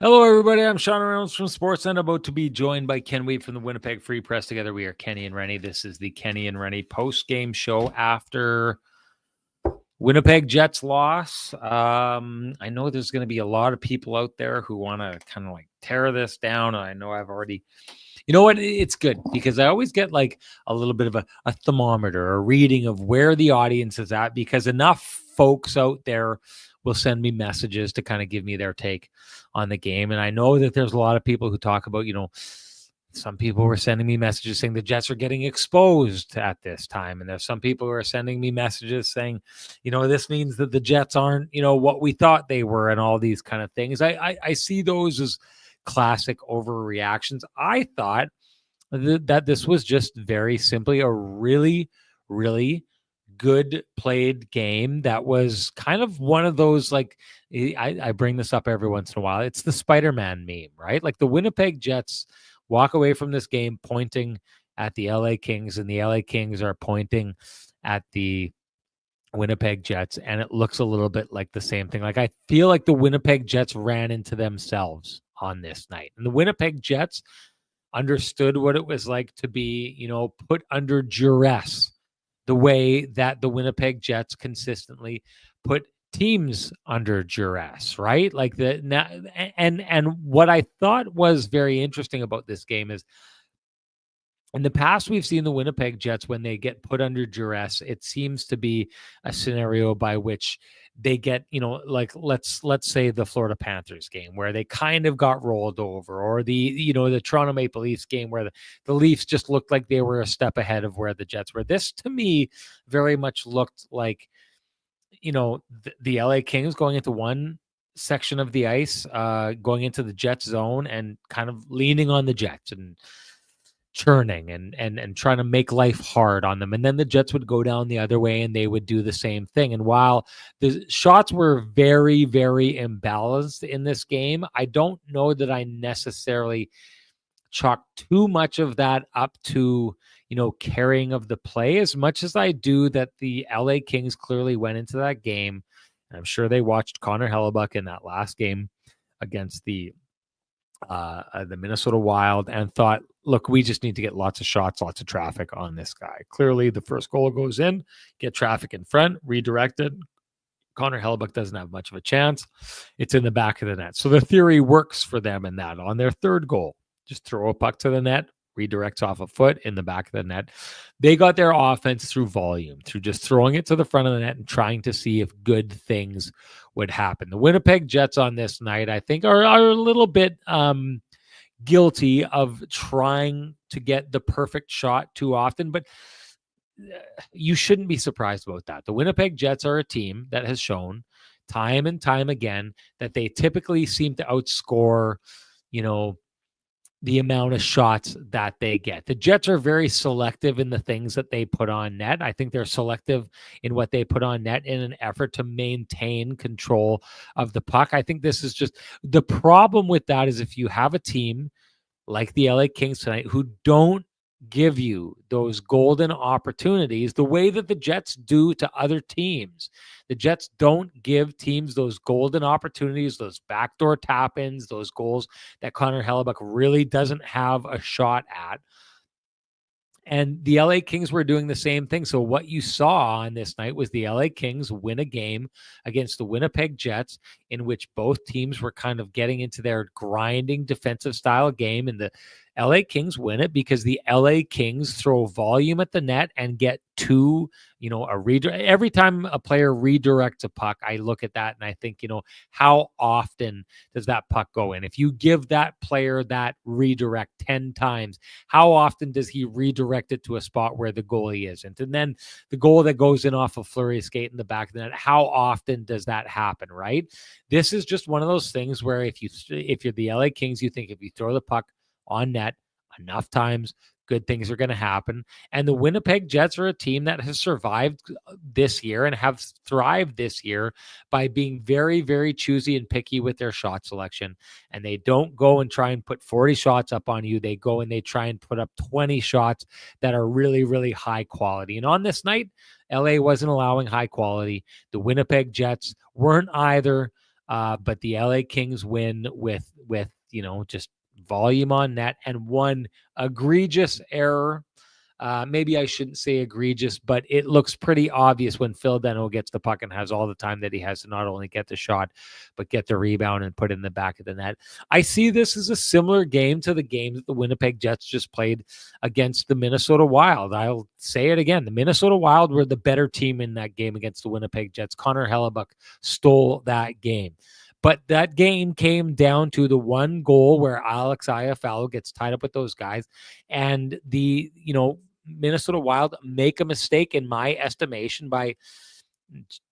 Hello, everybody. I'm Sean Reynolds from Sportsnet, about to be joined by Ken Wade from the Winnipeg Free Press. Together, we are Kenny and Renny. This is the Kenny and Renny post-game show after Winnipeg Jets loss. I know there's going to be a lot of people out there who want to kind of like tear this down. I know I've already... You know what? It's good because I always get like a little bit of a thermometer, a reading of where the audience is at, because enough folks out there will send me messages to kind of give me their take on the game. And I know that there's a lot of people who talk about, some people were sending me messages saying the Jets are getting exposed at this time. And there's some people who are sending me messages saying, this means that the Jets aren't, what we thought they were, and all these kind of things. I see those as classic overreactions. I thought that this was just very simply a really, really good played game that was kind of one of those, like, I bring this up every once in a while. It's the Spider-Man meme, right? Like the Winnipeg Jets walk away from this game pointing at the LA Kings, and the LA Kings are pointing at the Winnipeg Jets, and it looks a little bit like the same thing. Like, I feel like the Winnipeg Jets ran into themselves on this night, and the Winnipeg Jets understood what it was like to be, put under duress, the way that the Winnipeg Jets consistently put teams under duress, right? Like and what I thought was very interesting about this game is, in the past, we've seen the Winnipeg Jets, when they get put under duress, it seems to be a scenario by which they get, like let's say the Florida Panthers game where they kind of got rolled over, or the Toronto Maple Leafs game where the Leafs just looked like they were a step ahead of where the Jets were. This, to me, very much looked like, the LA Kings going into one section of the ice, going into the Jets zone and kind of leaning on the Jets and churning and trying to make life hard on them. And then the Jets would go down the other way and they would do the same thing. And while the shots were very, very imbalanced in this game, I don't know that I necessarily chalk too much of that up to, carrying of the play, as much as I do that the LA Kings clearly went into that game. And I'm sure they watched Connor Hellebuck in that last game against the Minnesota Wild and thought, look, we just need to get lots of shots, lots of traffic on this guy. Clearly, the first goal goes in, get traffic in front, redirected. Connor Hellebuck doesn't have much of a chance. It's in the back of the net. So the theory works for them in that. On their third goal, just throw a puck to the net, redirects off a foot in the back of the net. They got their offense through volume, through just throwing it to the front of the net and trying to see if good things would happen. The Winnipeg Jets on this night, I think, are a little bit guilty of trying to get the perfect shot too often, but you shouldn't be surprised about that. The Winnipeg Jets are a team that has shown time and time again that they typically seem to outscore, the amount of shots that they get. The Jets are very selective in the things that they put on net. I think they're selective in what they put on net in an effort to maintain control of the puck. I think this is just the problem with that, is if you have a team like the LA Kings tonight who don't give you those golden opportunities the way that the Jets do to other teams. The Jets don't give teams those golden opportunities, those backdoor tap-ins, those goals that Connor Hellebuck really doesn't have a shot at. And the LA Kings were doing the same thing. So what you saw on this night was the LA Kings win a game against the Winnipeg Jets in which both teams were kind of getting into their grinding defensive style game. And the LA Kings win it because the LA Kings throw volume at the net and get to, a redirect. Every time a player redirects a puck, I look at that and I think, how often does that puck go in? If you give that player that redirect 10 times, how often does he redirect it to a spot where the goalie isn't? And then the goal that goes in off a flurry skate in the back of the net, how often does that happen, right? This is just one of those things where if you're the LA Kings, you think if you throw the puck on net enough times, good things are going to happen. And the Winnipeg Jets are a team that has survived this year and have thrived this year by being very, very choosy and picky with their shot selection. And they don't go and try and put 40 shots up on you. They go and they try and put up 20 shots that are really, really high quality. And on this night, LA wasn't allowing high quality. The Winnipeg Jets weren't either. but the LA Kings win with just volume on net and one egregious error. Maybe I shouldn't say egregious, but it looks pretty obvious when Phil Danault gets the puck and has all the time that he has to not only get the shot, but get the rebound and put it in the back of the net. I see this as a similar game to the game that the Winnipeg Jets just played against the Minnesota Wild. I'll say it again. The Minnesota Wild were the better team in that game against the Winnipeg Jets. Connor Hellebuck stole that game. But that game came down to the one goal where Alex Iafallo gets tied up with those guys. And the, Minnesota Wild make a mistake, in my estimation, by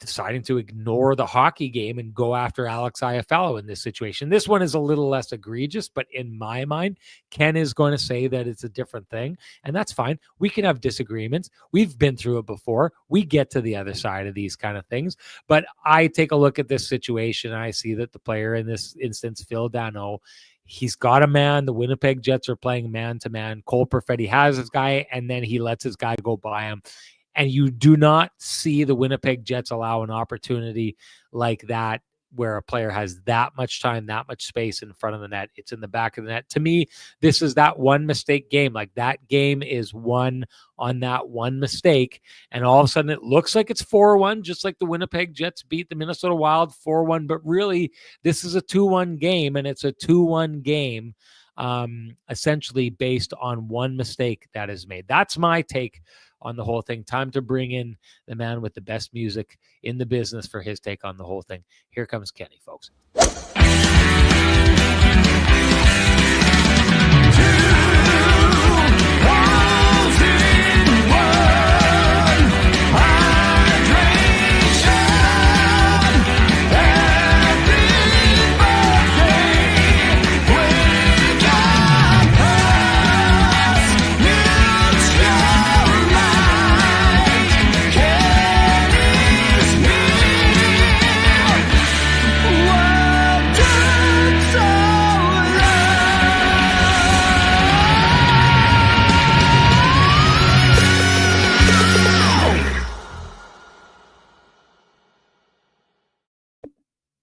deciding to ignore the hockey game and go after Alex Iafallo in this situation. This one is a little less egregious, but in my mind, Ken is going to say that it's a different thing, and that's fine. We can have disagreements. We've been through it before. We get to the other side of these kind of things, but I take a look at this situation and I see that the player in this instance, Phil Danault, he's got a man. The Winnipeg Jets are playing man-to-man. Cole Perfetti has his guy, and then he lets his guy go by him. And you do not see the Winnipeg Jets allow an opportunity like that where a player has that much time, that much space in front of the net. It's in the back of the net. To me, this is that one mistake game. Like, that game is won on that one mistake. And all of a sudden it looks like it's 4-1, just like the Winnipeg Jets beat the Minnesota Wild 4-1. But really, this is a 2-1 game, and it's a 2-1 game essentially based on one mistake that is made. That's my take on the whole thing. Time to bring in the man with the best music in the business for his take on the whole thing. Here comes Kenny, folks.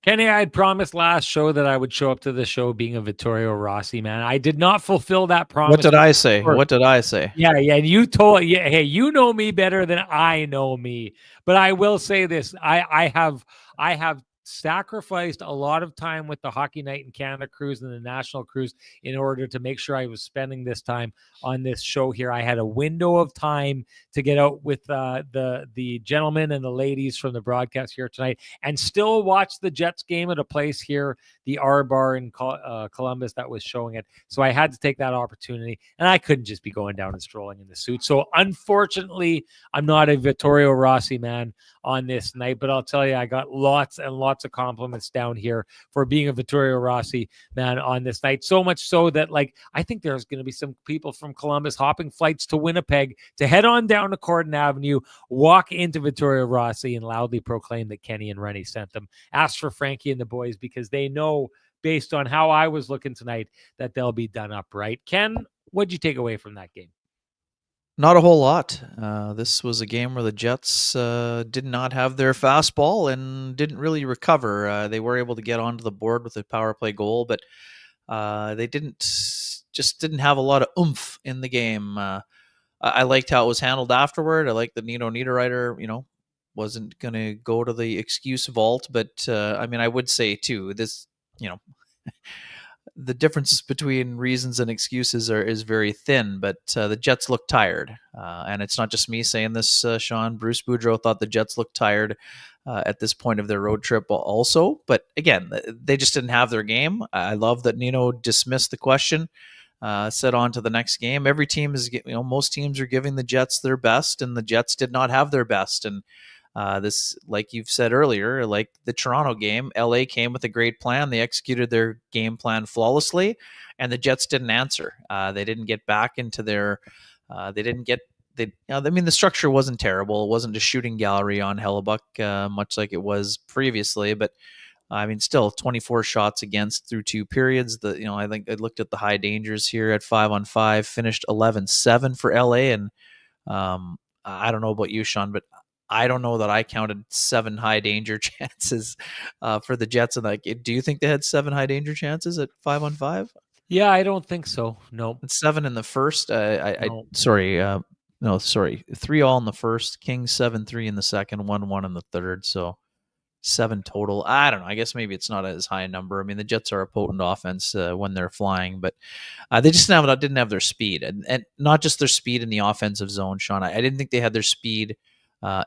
Kenny, I had promised last show that I would show up to the show being a Vittorio Rossi man. I did not fulfill that promise. What did I say? What did I say? Yeah. And you told, hey, you know me better than I know me. But I will say this: I have sacrificed a lot of time with the Hockey Night in Canada cruise and the National cruise in order to make sure I was spending this time on this show here. I had a window of time to get out with the gentlemen and the ladies from the broadcast here tonight and still watch the Jets game at a place here, the R Bar in Columbus, that was showing it. So I had to take that opportunity, and I couldn't just be going down and strolling in the suit. So unfortunately, I'm not a Vittorio Rossi man on this night, but I'll tell you, I got lots and lots of compliments down here for being a Vittorio Rossi man on this night. So much so that, like, I think there's going to be some people from Columbus hopping flights to Winnipeg to head on down to Corden Avenue, walk into Vittorio Rossi, and loudly proclaim that Kenny and Renny sent them. Ask for Frankie and the boys, because they know, based on how I was looking tonight, that they'll be done up right. Ken, what'd you take away from that game? Not a whole lot. This was a game where the Jets did not have their fastball and didn't really recover. They were able to get onto the board with a power play goal, but they didn't have a lot of oomph in the game. I liked how it was handled afterward. I liked that Nino Niederreiter, wasn't going to go to the excuse vault. But I would say too, this, the differences between reasons and excuses is very thin, but the Jets look tired. And it's not just me saying this, Sean. Bruce Boudreau thought the Jets looked tired at this point of their road trip also. But again, they just didn't have their game. I love that Nino dismissed the question, said on to the next game. Every team is, most teams are giving the Jets their best, and the Jets did not have their best. And this, like you've said earlier, like the Toronto game, LA came with a great plan. They executed their game plan flawlessly, and the Jets didn't answer. They didn't get back into their. The structure wasn't terrible. It wasn't a shooting gallery on Hellebuck, much like it was previously. But still 24 shots against through two periods. I think I looked at the high dangers here at 5-on-5, finished 11-7 for LA, and I don't know about you, Sean, but I don't know that I counted 7 high danger chances for the Jets. And like, do you think they had 7 high danger chances at 5-on-5? Yeah, I don't think so. No. And 7 in the first. No. No, sorry. 3 all in the first. Kings 7-3 in the second. 1-1 in the third. So 7 total. I don't know. I guess maybe it's not as high a number. I mean, the Jets are a potent offense when they're flying, but they just didn't have their speed, and not just their speed in the offensive zone, Sean. I didn't think they had their speed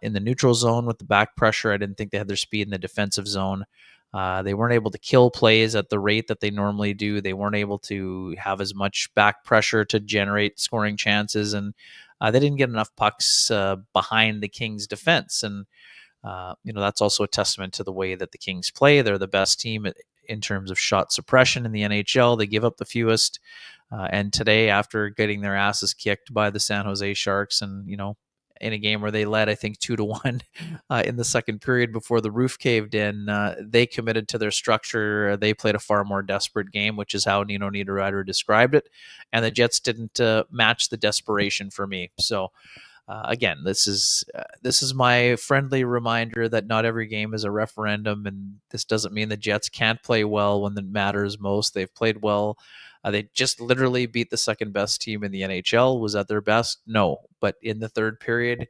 in the neutral zone with the back pressure. I didn't think they had their speed in the defensive zone. They weren't able to kill plays at the rate that they normally do. They weren't able to have as much back pressure to generate scoring chances, and they didn't get enough pucks behind the Kings' defense. And that's also a testament to the way that the Kings play. They're the best team in terms of shot suppression in the NHL. They give up the fewest. And today, after getting their asses kicked by the San Jose Sharks, and in a game where they led, I think 2-1 in the second period before the roof caved in, they committed to their structure. They played a far more desperate game, which is how Nino Niederreiter described it. And the Jets didn't match the desperation for me. So again, this is my friendly reminder that not every game is a referendum, and this doesn't mean the Jets can't play well when it matters most. They've played well. They just literally beat the second best team in the NHL. Was that their best? No. But in the third period,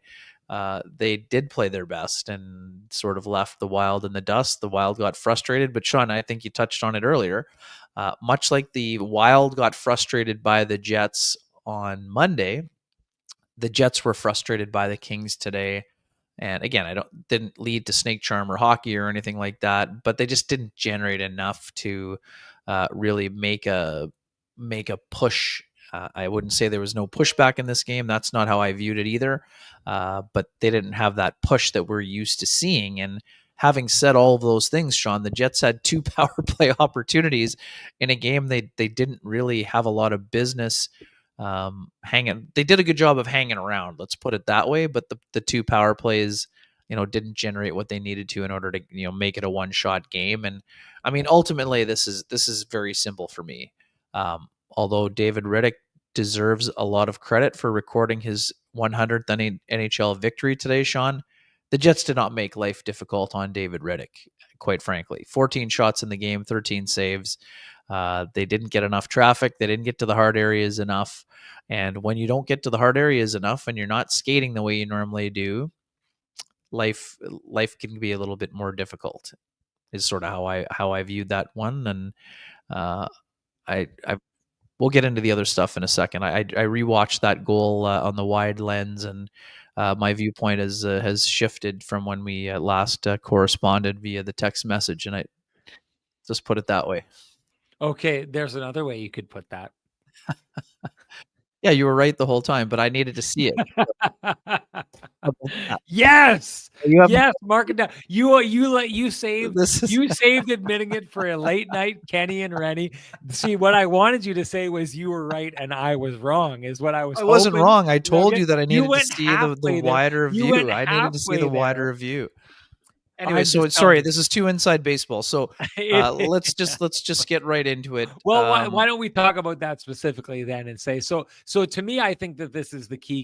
they did play their best and sort of left the Wild in the dust. The Wild got frustrated. But Sean, I think you touched on it earlier. Much like the Wild got frustrated by the Jets on Monday, the Jets were frustrated by the Kings today. And again, didn't lead to snake charm or hockey or anything like that, but they just didn't generate enough to really make a push. I wouldn't say there was no pushback in this game. That's not how I viewed it either. But they didn't have that push that we're used to seeing. And having said all of those things, Sean, the Jets had 2 power play opportunities in a game they didn't really have a lot of business hanging. They did a good job of hanging around, let's put it that way, but the 2 power plays didn't generate what they needed to in order to make it a one-shot game. And I mean, ultimately this is very simple for me. Although David Riddick deserves a lot of credit for recording his 100th NHL victory today, Sean, the Jets did not make life difficult on David Riddick, quite frankly. 14 shots in the game, 13 saves. They didn't get enough traffic. They didn't get to the hard areas enough. And when you don't get to the hard areas enough and you're not skating the way you normally do, life can be a little bit more difficult, is sort of how I viewed that one. And we'll get into the other stuff in a second. I rewatched that goal on the wide lens, and my viewpoint has shifted from when we last corresponded via the text message, and I just put it that way. Okay, there's another way you could put that. Yeah, you were right the whole time, but I needed to see it. Yes, yes, mark it down. You saved admitting it for a late night, Kenny and Renny. See, what I wanted you to say was you were right and I was wrong. Is what I was. I wasn't wrong. I told you that I needed to see the wider view. I needed to see the wider view. Anyway, so sorry, this is too inside baseball. So let's just get right into it. Well, why don't we talk about that specifically then and say so to me, I think that this is the key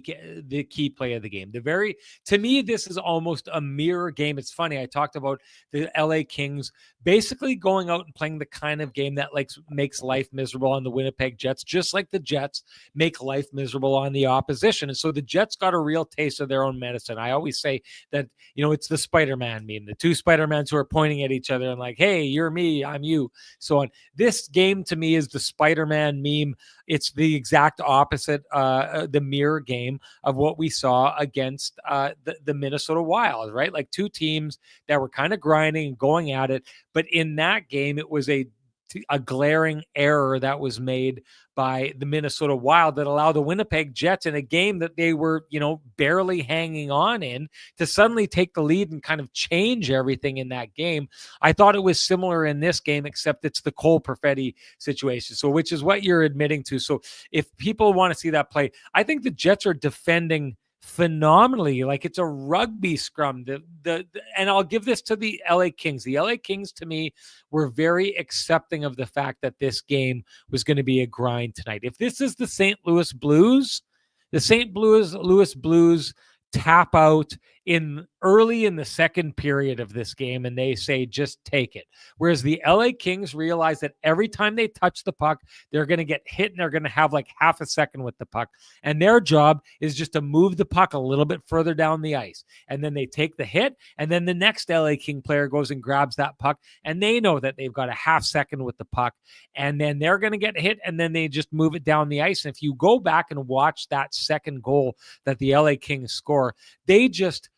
play of the game. To me, this is almost a mirror game. It's funny. I talked about the LA Kings basically going out and playing the kind of game that makes life miserable on the Winnipeg Jets, just like the Jets make life miserable on the opposition. And so the Jets got a real taste of their own medicine. I always say that, it's the Spider-Man meme, the 2 Spider-Mans who are pointing at each other and like, hey, you're me, I'm you. So on. This game to me is the Spider-Man meme. It's the exact opposite, the mirror game of what we saw against the Minnesota Wild, right? Like 2 teams that were kind of grinding and going at it. But in that game, it was a glaring error that was made by the Minnesota Wild that allowed the Winnipeg Jets in a game that they were, barely hanging on in to suddenly take the lead and kind of change everything in that game. I thought it was similar in this game, except it's the Cole Perfetti situation. So, which is what you're admitting to. So if people want to see that play, I think the Jets are defending phenomenally, like it's a rugby scrum. And I'll give this to the LA Kings. The LA Kings, to me, were very accepting of the fact that this game was going to be a grind tonight. If this is the St. Louis Blues tap out early in the second period of this game, and they say, just take it. Whereas the LA Kings realize that every time they touch the puck, they're going to get hit and they're going to have like half a second with the puck. And their job is just to move the puck a little bit further down the ice. And then they take the hit, and then the next LA King player goes and grabs that puck, and they know that they've got a half second with the puck, and then they're going to get hit, and then they just move it down the ice. And if you go back and watch that second goal that the LA Kings score, they just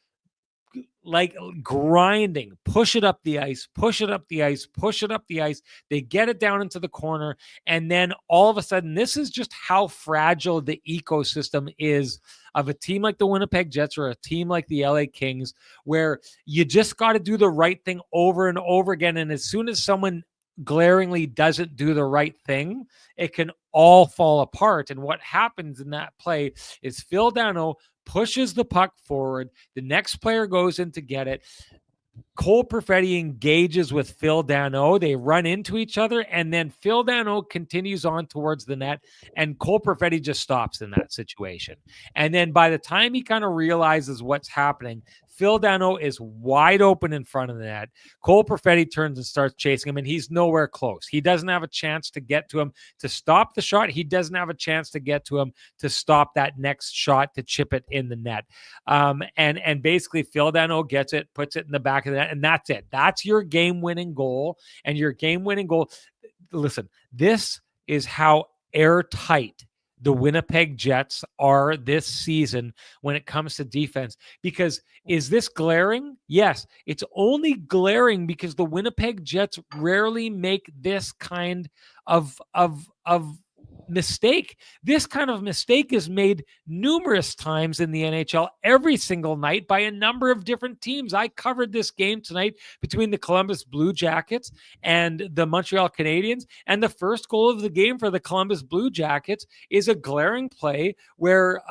like grinding, push it up the ice, push it up the ice, push it up the ice. They get it down into the corner. And then all of a sudden, this is just how fragile the ecosystem is of a team like the Winnipeg Jets or a team like the LA Kings, where you just got to do the right thing over and over again. And as soon as someone glaringly doesn't do the right thing, it can all fall apart. And what happens in that play is Phil Danault pushes the puck forward. The next player goes in to get it. Cole Perfetti engages with Phil Danault. They run into each other, and then Phil Danault continues on towards the net, and Cole Perfetti just stops in that situation. And then by the time he kind of realizes what's happening, Phil Danault is wide open in front of the net. Cole Perfetti turns and starts chasing him, and he's nowhere close. He doesn't have a chance to get to him to stop the shot. He doesn't have a chance to get to him to stop that next shot to chip it in the net. And basically Phil Danault gets it, puts it in the back of the net, and that's it. That's your game-winning goal. And your game-winning goal, listen, this is how airtight the Winnipeg Jets are this season when it comes to defense. Because is this glaring? Yes, it's only glaring because the Winnipeg Jets rarely make this kind of mistake. This kind of mistake is made numerous times in the NHL every single night by a number of different teams. I covered this game tonight between the Columbus Blue Jackets and the Montreal Canadiens, and the first goal of the game for the Columbus Blue Jackets is a glaring play where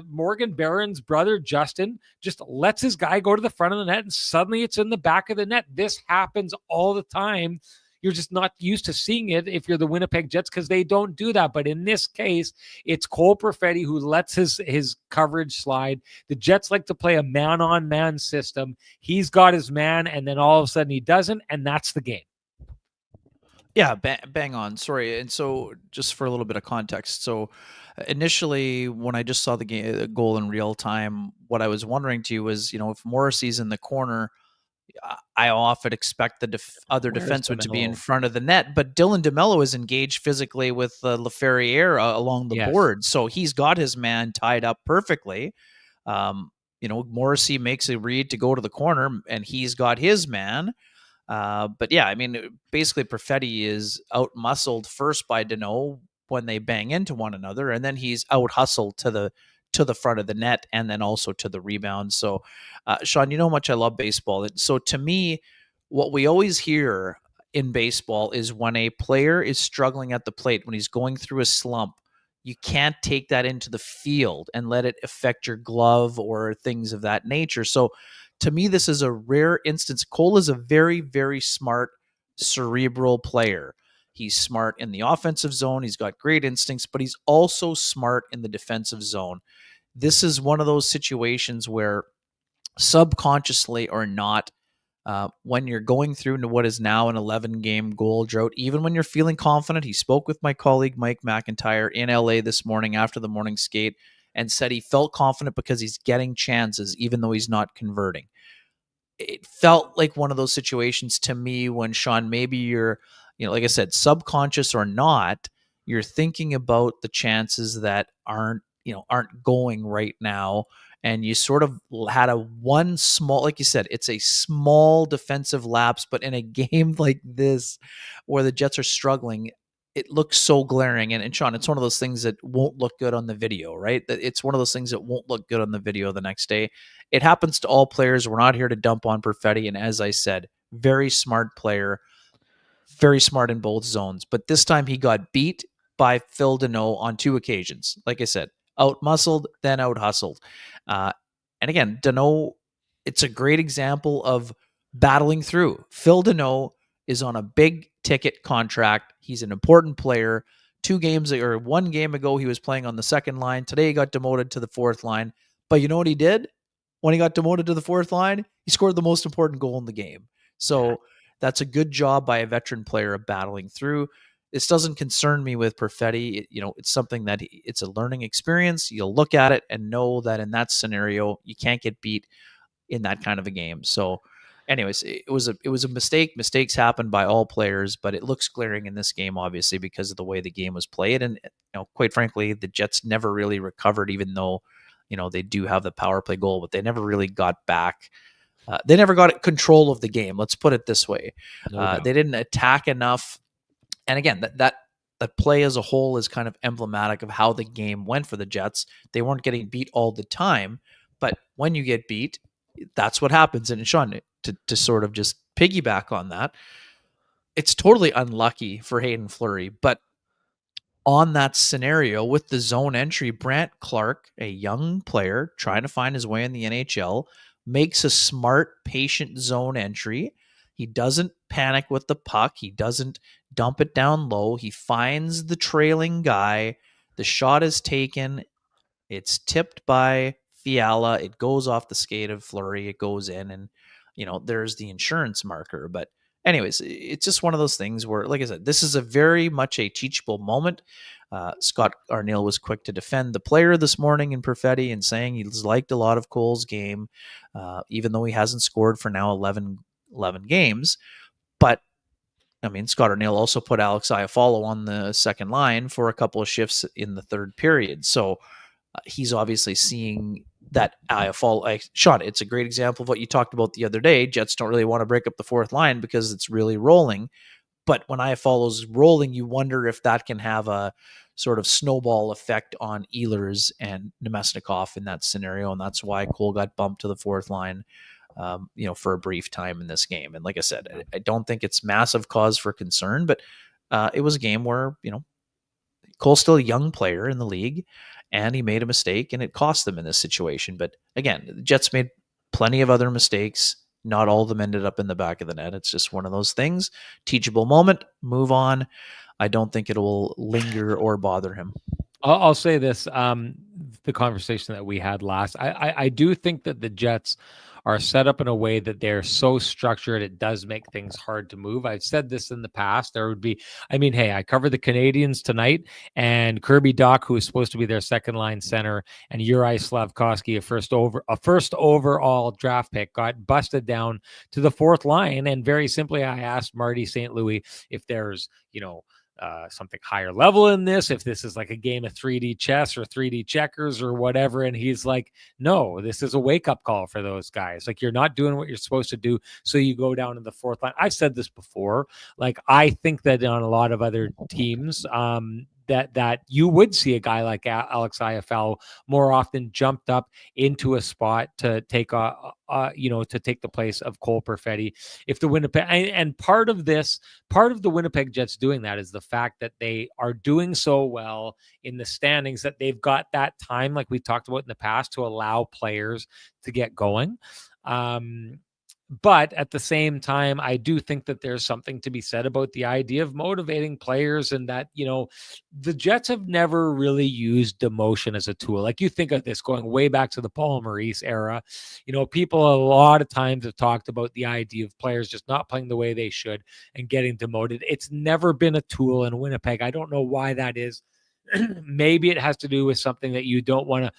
Morgan Barron's brother Justin just lets his guy go to the front of the net, and suddenly it's in the back of the net. This happens all the time. You're just not used to seeing it if you're the Winnipeg Jets, because they don't do that. But in this case, it's Cole Perfetti who lets his coverage slide. The Jets like to play a man-on-man system. He's got his man, and then all of a sudden he doesn't, and that's the game. Yeah, bang on. Sorry. And so just for a little bit of context. So initially, when I just saw the goal in real time, what I was wondering to you was, if Morrissey's in the corner, I often expect the other defenseman to be in front of the net, but Dylan DeMello is engaged physically with Laferriere along the board, so he's got his man tied up perfectly. Morrissey makes a read to go to the corner, and he's got his man. But yeah, I mean, basically, Perfetti is out-muscled first by Danault when they bang into one another, and then he's out-hustled to the front of the net, and then also to the rebound. So, Sean, you know how much I love baseball. So to me, what we always hear in baseball is when a player is struggling at the plate, when he's going through a slump, you can't take that into the field and let it affect your glove or things of that nature. So to me, this is a rare instance. Cole is a very, very smart, cerebral player. He's smart in the offensive zone. He's got great instincts, but he's also smart in the defensive zone. This is one of those situations where subconsciously or not, when you're going through into what is now an 11-game goal drought, even when you're feeling confident, he spoke with my colleague Mike McIntyre in LA this morning after the morning skate and said he felt confident because he's getting chances even though he's not converting. It felt like one of those situations to me when, Sean, maybe you're, like I said, subconscious or not, you're thinking about the chances that aren't going right now. And you sort of had one small, like you said, it's a small defensive lapse, but in a game like this where the Jets are struggling, it looks so glaring. And Sean, it's one of those things that won't look good on the video, right? It's one of those things that won't look good on the video the next day. It happens to all players. We're not here to dump on Perfetti. And as I said, very smart player, very smart in both zones. But this time he got beat by Phil Danault on 2 occasions. Like I said, out-muscled, then out-hustled. And again, Danault, it's a great example of battling through. Phil Danault is on a big-ticket contract. He's an important player. 1 game ago, he was playing on the second line. Today, he got demoted to the fourth line. But you know what he did? when he got demoted to the fourth line, he scored the most important goal in the game. So that's a good job by a veteran player of battling through. This doesn't concern me with Perfetti. It's something that it's a learning experience. You'll look at it and know that in that scenario, you can't get beat in that kind of a game. So anyways, it was a mistake. Mistakes happen by all players, but it looks glaring in this game, obviously, because of the way the game was played. And quite frankly, the Jets never really recovered, even though they do have the power play goal, but they never really got back. They never got control of the game. Let's put it this way: they didn't attack enough. And again, that play as a whole is kind of emblematic of how the game went for the Jets. They weren't getting beat all the time, but when you get beat, that's what happens. And Sean, to sort of just piggyback on that, it's totally unlucky for Hayden Fleury, but on that scenario with the zone entry, Brant Clark, a young player trying to find his way in the NHL, makes a smart, patient zone entry. He doesn't panic with the puck. He doesn't dump it down low. He finds the trailing guy. The shot is taken. It's tipped by Fiala. It goes off the skate of Fleury. It goes in, and there's the insurance marker. But anyways, it's just one of those things where, like I said, this is a very much a teachable moment. Scott Arniel was quick to defend the player this morning in Perfetti and saying he's liked a lot of Cole's game, even though he hasn't scored for now 11 games. But I mean, Scott Arniel also put Alex Iafallo on the second line for a couple of shifts in the third period. So he's obviously seeing that Iafallo. Sean, it's a great example of what you talked about the other day. Jets don't really want to break up the fourth line because it's really rolling. But when Iafallo's rolling, you wonder if that can have a sort of snowball effect on Ehlers and Nemesnikov in that scenario. And that's why Cole got bumped to the fourth line, for a brief time in this game. And like I said, I don't think it's massive cause for concern, but it was a game where, Cole's still a young player in the league, and he made a mistake, and it cost them in this situation. But again, the Jets made plenty of other mistakes. Not all of them ended up in the back of the net. It's just one of those things. Teachable moment, move on. I don't think it will linger or bother him. I'll say this, the conversation that we had last, I do think that the Jets are set up in a way that they're so structured, it does make things hard to move. I've said this in the past. There would be, I covered the Canadians tonight, and Kirby Dach, who is supposed to be their second line center, and Uri Slavkovsky, a first overall draft pick, got busted down to the fourth line. And very simply, I asked Marty St. Louis if there's, something higher level in this, if this is like a game of 3D chess or 3D checkers or whatever. And he's like, no, this is a wake-up call for those guys. Like, you're not doing what you're supposed to do, so you go down to the fourth line. I've said this before. Like, I think that on a lot of other teams, that you would see a guy like Alex Iafallo more often jumped up into a spot to take to take the place of Cole Perfetti. If the Winnipeg, and part of the Winnipeg Jets doing that is the fact that they are doing so well in the standings that they've got that time, like we talked about in the past, to allow players to get going. But at the same time, I do think that there's something to be said about the idea of motivating players, and that, the Jets have never really used demotion as a tool. Like, you think of this going way back to the Paul Maurice era, people a lot of times have talked about the idea of players just not playing the way they should and getting demoted. It's never been a tool in Winnipeg. I don't know why that is. Maybe it has to do with something that you don't want to.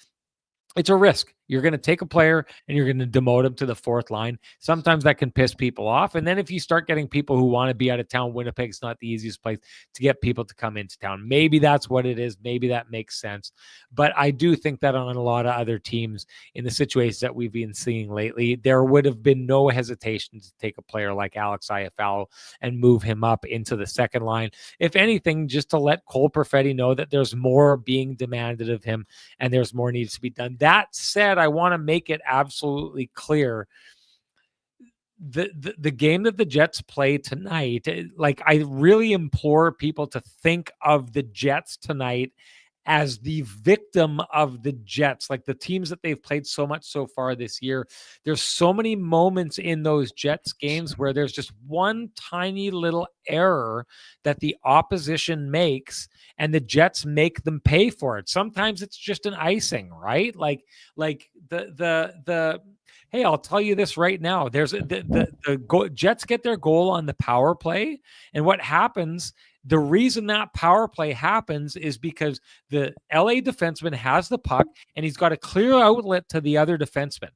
It's a risk. You're going to take a player and you're going to demote him to the fourth line. Sometimes that can piss people off. And then if you start getting people who want to be out of town, Winnipeg's not the easiest place to get people to come into town. Maybe that's what it is. Maybe that makes sense. But I do think that on a lot of other teams, in the situations that we've been seeing lately, there would have been no hesitation to take a player like Alex Iafallo and move him up into the second line. If anything, just to let Cole Perfetti know that there's more being demanded of him and there's more needs to be done. That said, I want to make it absolutely clear, the game that the Jets play tonight, like, I really implore people to think of the Jets tonight as the victim of the Jets, like the teams that they've played so much so far this year. There's so many moments in those Jets games where there's just one tiny little error that the opposition makes and the Jets make them pay for it. Sometimes it's just an icing, right? Like the hey, I'll tell you this right now. There's the Jets get their goal on the power play, and what happens, the reason that power play happens is because the LA defenseman has the puck and he's got a clear outlet to the other defenseman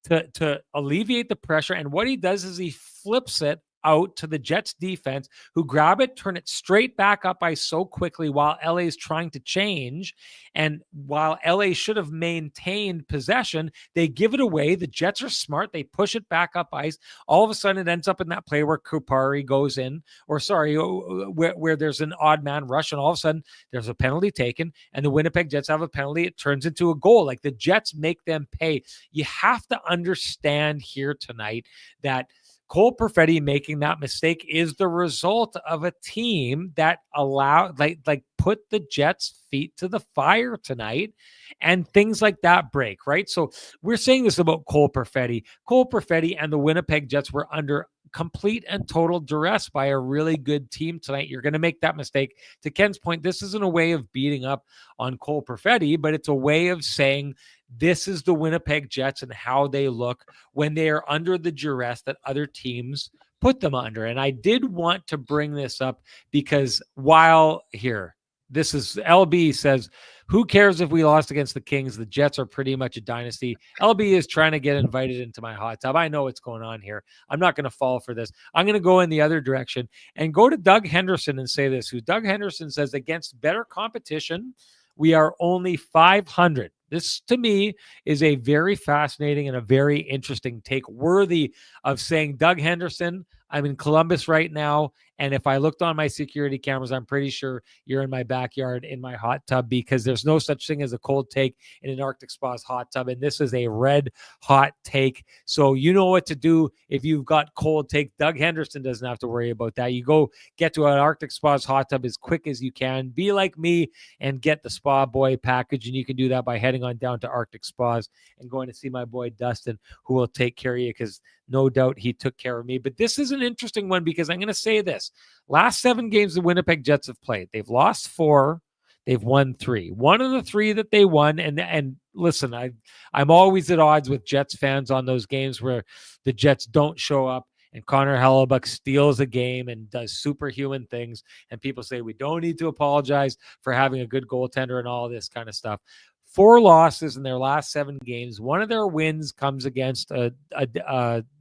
to alleviate the pressure. And what he does is he flips it out to the Jets defense, who grab it, turn it straight back up ice so quickly while LA is trying to change. And while LA should have maintained possession, they give it away. The Jets are smart. They push it back up ice. All of a sudden, it ends up in that play where Kupari goes in, or sorry, where there's an odd man rush, and all of a sudden there's a penalty taken, and the Winnipeg Jets have a penalty. It turns into a goal. Like, the Jets make them pay. You have to understand here tonight that Cole Perfetti making that mistake is the result of a team that allowed, put the Jets' feet to the fire tonight, and things like that break, right? So we're saying this about Cole Perfetti. Cole Perfetti and the Winnipeg Jets were under complete and total duress by a really good team tonight. You're going to make that mistake. To Ken's point, this isn't a way of beating up on Cole Perfetti, but it's a way of saying this is the Winnipeg Jets and how they look when they are under the duress that other teams put them under. And I did want to bring this up because this is LB says, who cares if we lost against the Kings? The Jets are pretty much a dynasty. LB is trying to get invited into my hot tub. I know what's going on here. I'm not going to fall for this. I'm going to go in the other direction and go to Doug Henderson and say this, who Doug Henderson says, against better competition, we are only 500. This, to me, is a very fascinating and a very interesting take, worthy of saying, Doug Henderson, I'm in Columbus right now, and if I looked on my security cameras, I'm pretty sure you're in my backyard in my hot tub, because there's no such thing as a cold take in an Arctic Spas hot tub, and this is a red hot take. So you know what to do if you've got cold take. Doug Henderson doesn't have to worry about that. You go get to an Arctic Spas hot tub as quick as you can. Be like me and get the Spa Boy package, and you can do that by heading on down to Arctic Spas and going to see my boy Dustin, who will take care of you, because no doubt he took care of me. But this is an interesting one, because I'm going to say this. Last 7 games the Winnipeg Jets have played, they've lost 4. They've won 3. One of the 3 that they won, and listen, I'm always at odds with Jets fans on those games where the Jets don't show up and Connor Hellebuck steals a game and does superhuman things, and people say we don't need to apologize for having a good goaltender and all this kind of stuff. 4 losses in their last 7 games. One of their wins comes against a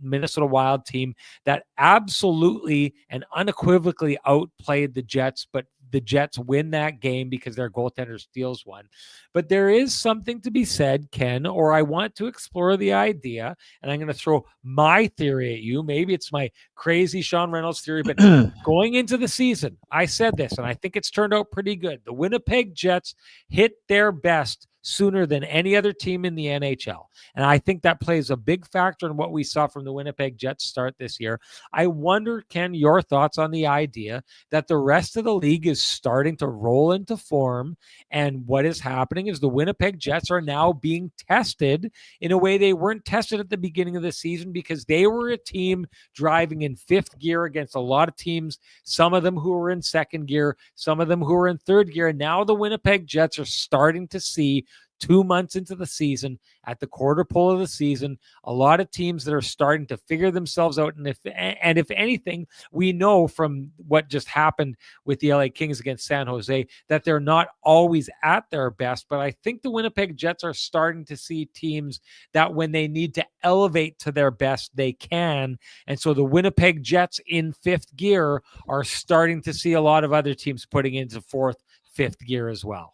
Minnesota Wild team that absolutely and unequivocally outplayed the Jets, but the Jets win that game because their goaltender steals one. But there is something to be said, Ken, or I want to explore the idea, and I'm going to throw my theory at you. Maybe it's my crazy Sean Reynolds theory, but going into the season, I said this, and I think it's turned out pretty good. The Winnipeg Jets hit their best sooner than any other team in the NHL. And I think that plays a big factor in what we saw from the Winnipeg Jets start this year. I wonder, Ken, your thoughts on the idea that the rest of the league is starting to roll into form, and what is happening is the Winnipeg Jets are now being tested in a way they weren't tested at the beginning of the season, because they were a team driving in 5th gear against a lot of teams, some of them who were in 2nd gear, some of them who were in 3rd gear. And now the Winnipeg Jets are starting to see, 2 months into the season, at the quarter pole of the season, a lot of teams that are starting to figure themselves out. And if anything, we know from what just happened with the LA Kings against San Jose that they're not always at their best. But I think the Winnipeg Jets are starting to see teams that when they need to elevate to their best, they can. And so the Winnipeg Jets in 5th gear are starting to see a lot of other teams putting into 4th, 5th gear as well.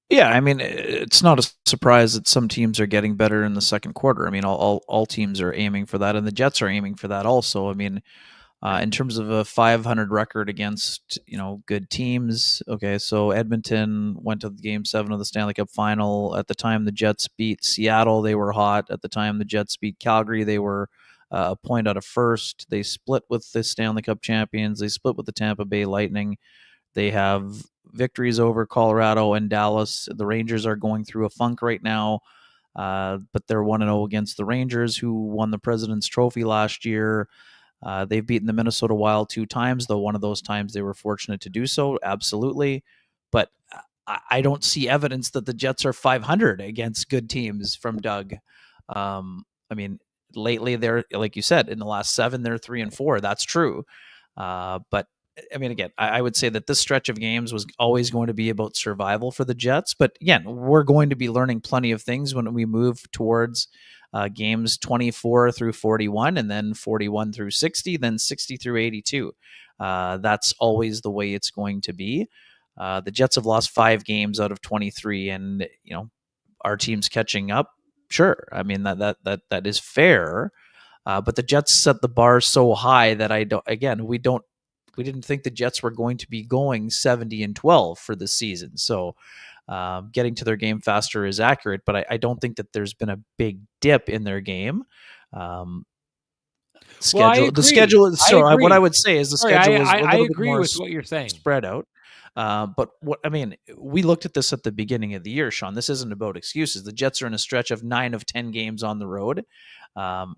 Yeah, I mean, it's not a surprise that some teams are getting better in the second quarter. I mean, all teams are aiming for that, and the Jets are aiming for that also. I mean, in terms of a 500 record against, good teams, okay, so Edmonton went to Game 7 of the Stanley Cup Final. At the time the Jets beat Seattle, they were hot. At the time the Jets beat Calgary, they were a point out of first. They split with the Stanley Cup champions. They split with the Tampa Bay Lightning. They have victories over Colorado and Dallas. The Rangers are going through a funk right now, but they're 1-0 against the Rangers, who won the President's Trophy last year. They've beaten the Minnesota Wild 2 times, though one of those times they were fortunate to do so, absolutely. But I don't see evidence that the Jets are 500 against good teams from Doug. I mean, lately they're, like you said, in the last 7, they're 3-4. That's true. But I mean, again, I would say that this stretch of games was always going to be about survival for the Jets. But again, we're going to be learning plenty of things when we move towards games 24 through 41, and then 41 through 60, then 60 through 82. That's always the way it's going to be. The Jets have lost 5 games out of 23, and our team's catching up. Sure, I mean that is fair, but the Jets set the bar so high that we didn't think the Jets were going to be going 70-12 for the season. So getting to their game faster is accurate, but I don't think that there's been a big dip in their game. The schedule is so. What I would say is the schedule is a little bit more with what you're saying, spread out. But we looked at this at the beginning of the year, Sean. This isn't about excuses. The Jets are in a stretch of 9 of 10 games on the road,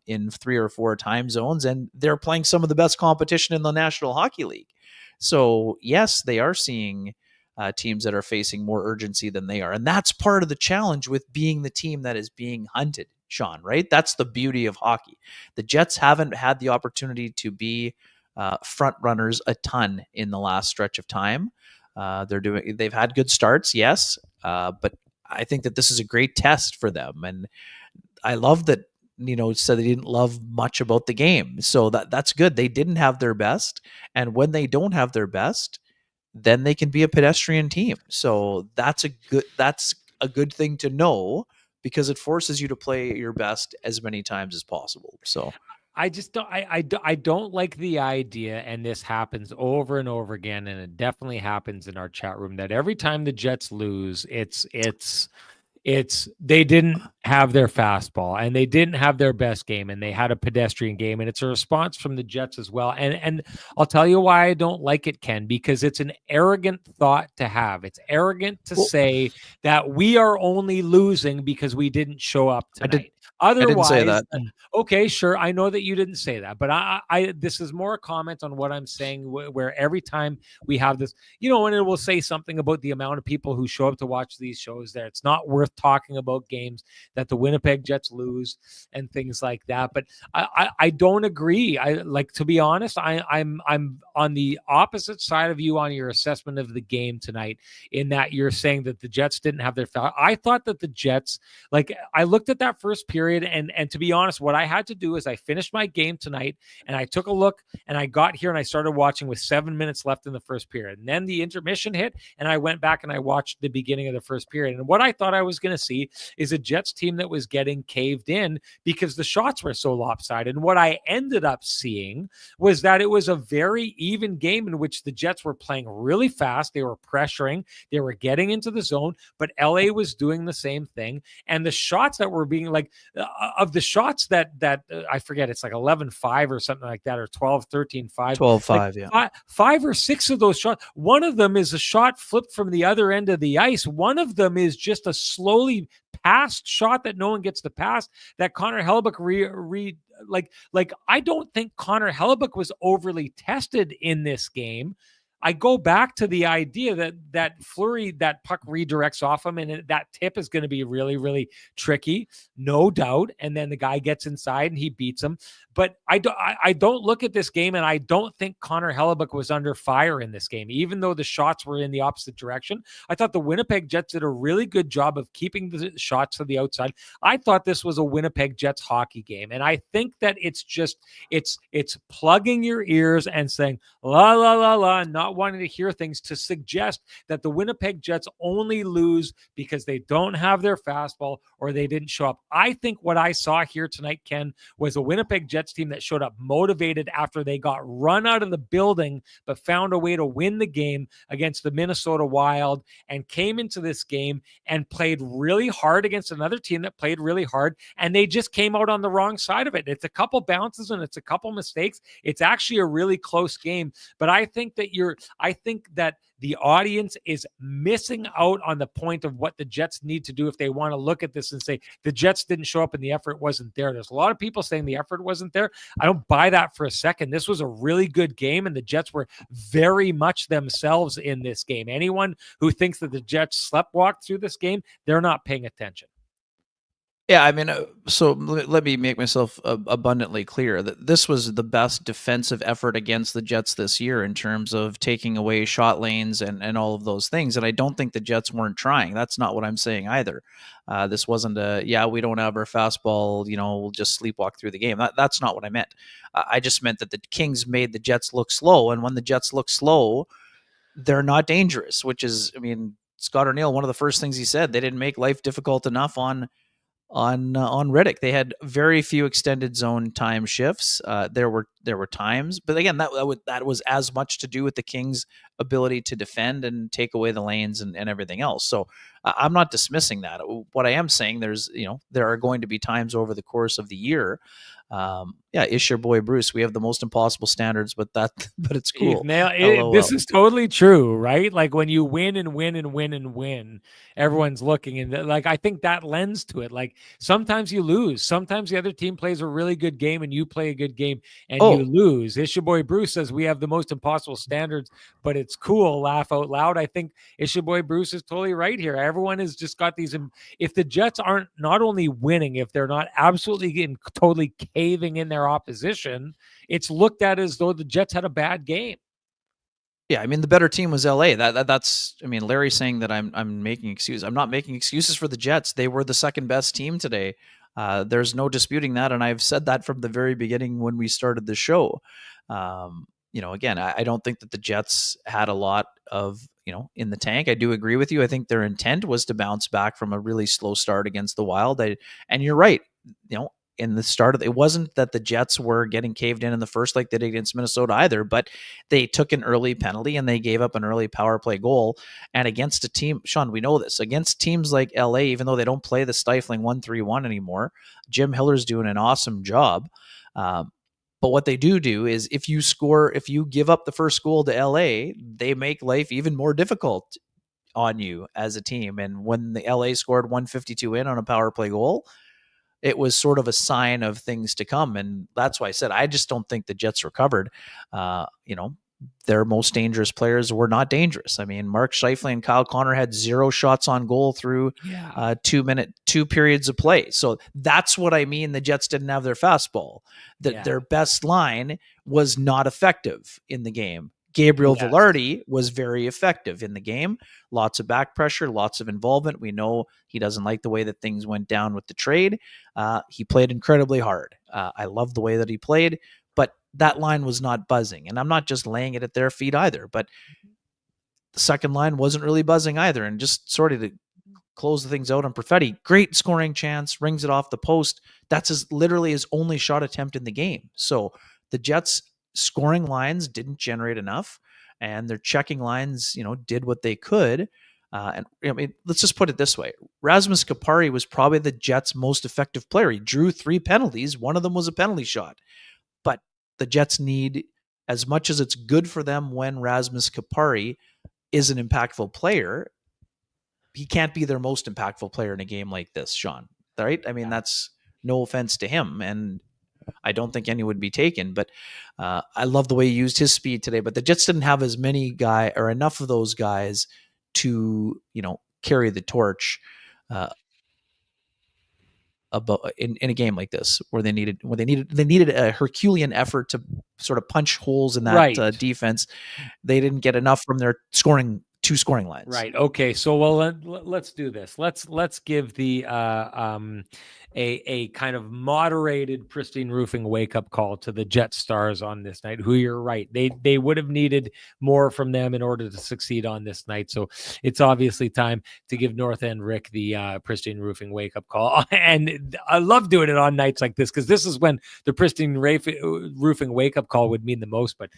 in 3 or 4 time zones, and they're playing some of the best competition in the National Hockey League. So yes, they are seeing teams that are facing more urgency than they are, and that's part of the challenge with being the team that is being hunted, Sean. Right? That's the beauty of hockey. The Jets haven't had the opportunity to be front runners a ton in the last stretch of time. They've had good starts, yes, but I think that this is a great test for them, and I love that. Said they didn't love much about the game, so that's good. They didn't have their best, and when they don't have their best, then they can be a pedestrian team. So that's a good thing to know, because it forces you to play your best as many times as possible. So I just don't. I don't like the idea, and this happens over and over again, and it definitely happens in our chat room, that every time the Jets lose, it's they didn't have their fastball, and they didn't have their best game, and they had a pedestrian game, and it's a response from the Jets as well. And I'll tell you why I don't like it, Ken, because it's an arrogant thought to have. It's arrogant to say that we are only losing because we didn't show up tonight. Otherwise, I didn't say that. Okay, sure. I know that you didn't say that, but I this is more a comment on what I'm saying, where every time we have this, and it will say something about the amount of people who show up to watch these shows there. It's not worth talking about games that the Winnipeg Jets lose and things like that. But I don't agree. To be honest, I'm on the opposite side of you on your assessment of the game tonight, in that you're saying that the Jets didn't have their foul. I thought that the Jets, I looked at that first period, and to be honest, what I had to do is I finished my game tonight, and I took a look, and I got here and I started watching with 7 minutes left in the first period. And then the intermission hit, and I went back and I watched the beginning of the first period. And what I thought I was going to see is a Jets team that was getting caved in because the shots were so lopsided. And what I ended up seeing was that it was a very even game in which the Jets were playing really fast. They were pressuring, they were getting into the zone, but LA was doing the same thing. And the shots that were being of the shots that I forget, it's 11-5 or something like that, or 12-13-5. 12-5, yeah. 5 or 6 of those shots. One of them is a shot flipped from the other end of the ice. One of them is just a slowly passed shot that no one gets to pass, that Connor Hellebuyck I don't think Connor Hellebuyck was overly tested in this game. I go back to the idea that Fleury, that puck redirects off him, and that tip is going to be really, really tricky, no doubt. And then the guy gets inside and he beats him. But I don't look at this game, and I don't think Connor Hellebuyck was under fire in this game, even though the shots were in the opposite direction. I thought the Winnipeg Jets did a really good job of keeping the shots to the outside. I thought this was a Winnipeg Jets hockey game, and I think that it's plugging your ears and saying la la la la, and not wanting to hear things to suggest that the Winnipeg Jets only lose because they don't have their fastball or they didn't show up. I think what I saw here tonight, Ken, was a Winnipeg Jets team that showed up motivated after they got run out of the building, but found a way to win the game against the Minnesota Wild, and came into this game and played really hard against another team that played really hard, and they just came out on the wrong side of it. It's a couple bounces and it's a couple mistakes. It's actually a really close game, but I think that effort. I think that the audience is missing out on the point of what the Jets need to do if they want to look at this and say the Jets didn't show up and the effort wasn't there. There's a lot of people saying the effort wasn't there. I don't buy that for a second. This was a really good game, and the Jets were very much themselves in this game. Anyone who thinks that the Jets sleptwalked through this game, they're not paying attention. Yeah, I mean, so let me make myself abundantly clear that this was the best defensive effort against the Jets this year in terms of taking away shot lanes and all of those things. And I don't think the Jets weren't trying. That's not what I'm saying either. This wasn't we don't have our fastball, we'll just sleepwalk through the game. That's not what I meant. I just meant that the Kings made the Jets look slow. And when the Jets look slow, they're not dangerous, which is, I mean, Scott O'Neill, one of the first things he said, they didn't make life difficult enough on Riddick. They had very few extended zone time shifts. There were times, but again, that was as much to do with the Kings' ability to defend and take away the lanes and everything else. So I'm not dismissing that. What I am saying, there are going to be times over the course of the year. It's your boy Bruce. We have the most impossible standards, but it's cool. This is totally true, right? Like when you win and win and win and win, everyone's looking, and like I think that lends to it. Like sometimes you lose, sometimes the other team plays a really good game and you play a good game and you lose. It's your boy Bruce says we have the most impossible standards, but it's cool. Laugh out loud. I think it's your boy Bruce is totally right here. Everyone has just got these. If the Jets aren't not only winning, if they're not absolutely getting totally caving in their opposition, it's looked at as though the Jets had a bad game. Yeah, I mean the better team was LA. That's I mean Larry's saying that I'm making excuses. I'm not making excuses for the Jets. They were the second best team today. There's no disputing that, and I've said that from the very beginning when we started the show. Again, I don't think that the Jets had a lot of in the tank. I do agree with you. I think their intent was to bounce back from a really slow start against the Wild. And you're right. In the start, it wasn't that the Jets were getting caved in the first like they did against Minnesota either, but they took an early penalty and they gave up an early power play goal. And against a team, Sean, we know this, against teams like LA, even though they don't play the stifling 1-3-1 anymore, Jim Hiller's doing an awesome job. But what they do is if you give up the first goal to LA, they make life even more difficult on you as a team. And when the LA scored 152 in on a power play goal, it was sort of a sign of things to come. And that's why I said, I just don't think the Jets recovered. Their most dangerous players were not dangerous. I mean, Mark Scheifele and Kyle Connor had 0 shots on goal through 2 periods of play. So that's what I mean. The Jets didn't have their fastball. Their best line was not effective in the game. Gabriel Velarde was very effective in the game. Lots of back pressure, lots of involvement. We know he doesn't like the way that things went down with the trade. He played incredibly hard. I love the way that he played, but that line was not buzzing. And I'm not just laying it at their feet either, but the second line wasn't really buzzing either. And just sort of to close the things out on Perfetti, great scoring chance, rings it off the post. That's literally his only shot attempt in the game. So the Jets scoring lines didn't generate enough, and their checking lines, did what they could. Let's just put it this way. Rasmus Kupari was probably the Jets' most effective player. He drew 3 penalties. One of them was a penalty shot. But the Jets need, as much as it's good for them when Rasmus Kupari is an impactful player, he can't be their most impactful player in a game like this, Sean. Right? I mean, that's no offense to him, and I don't think any would be taken, but I love the way he used his speed today. But the Jets didn't have as many or enough of those guys to, carry the torch in a game like this, where they needed a Herculean effort to sort of punch holes in that defense. They didn't get enough from their 2 scoring lines. Right. Okay. So, let's do this. Let's give the a kind of moderated Pristine Roofing wake up call to the Jet stars on this night, who you're right. They would have needed more from them in order to succeed on this night. So it's obviously time to give North End Rick the Pristine Roofing wake up call. And I love doing it on nights like this, because this is when the Pristine Roofing wake up call would mean the most. But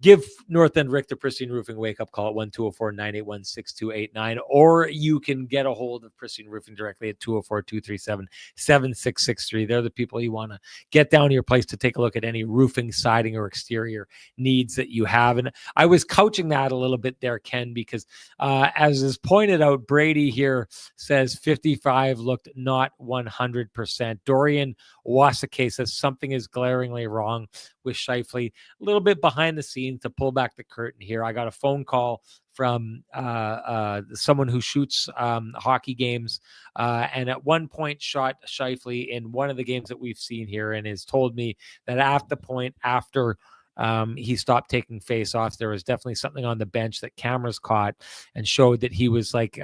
give North End Richter Pristine Roofing wake-up call at 1-204-981-6289, or you can get a hold of Pristine Roofing directly at 204-237-7663. They're the people you want to get down to your place to take a look at any roofing, siding, or exterior needs that you have. And I was couching that a little bit there, Ken, because as is pointed out, Brady here says 55 looked not 100%. Dorian Wasake says something is glaringly wrong with Scheifele. A little bit behind the scenes to pull back the curtain here. I got a phone call from someone who shoots hockey games and at one point shot Scheifele in one of the games that we've seen here, and has told me that at the point after he stopped taking face-offs, there was definitely something on the bench that cameras caught and showed that he was like,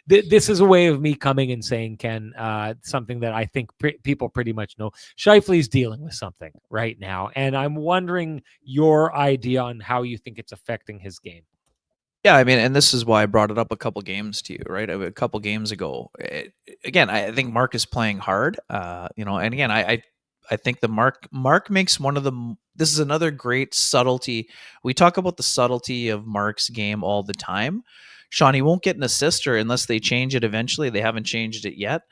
this is a way of me coming and saying, Ken, something that I think people pretty much know. Scheifele's dealing with something right now, and I'm wondering your idea on how you think it's affecting his game. Yeah, I mean, and this is why I brought it up a couple games to you, right? A couple games ago. Again, I think Mark is playing hard, and again, I think the Mark makes one of the. This is another great subtlety. We talk about the subtlety of Mark's game all the time. Sean, he won't get an assist unless they change it eventually. They haven't changed it yet.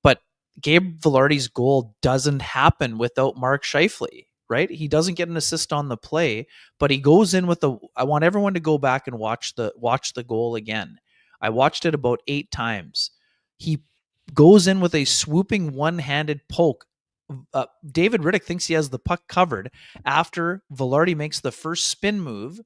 But Gabe Vilardi's goal doesn't happen without Mark Scheifele, right? He doesn't get an assist on the play, but he goes in with I want everyone to go back and watch the goal again. I watched it about 8 times. He goes in with a swooping one-handed poke. David Riddick thinks he has the puck covered. After Vilardi makes the first spin move,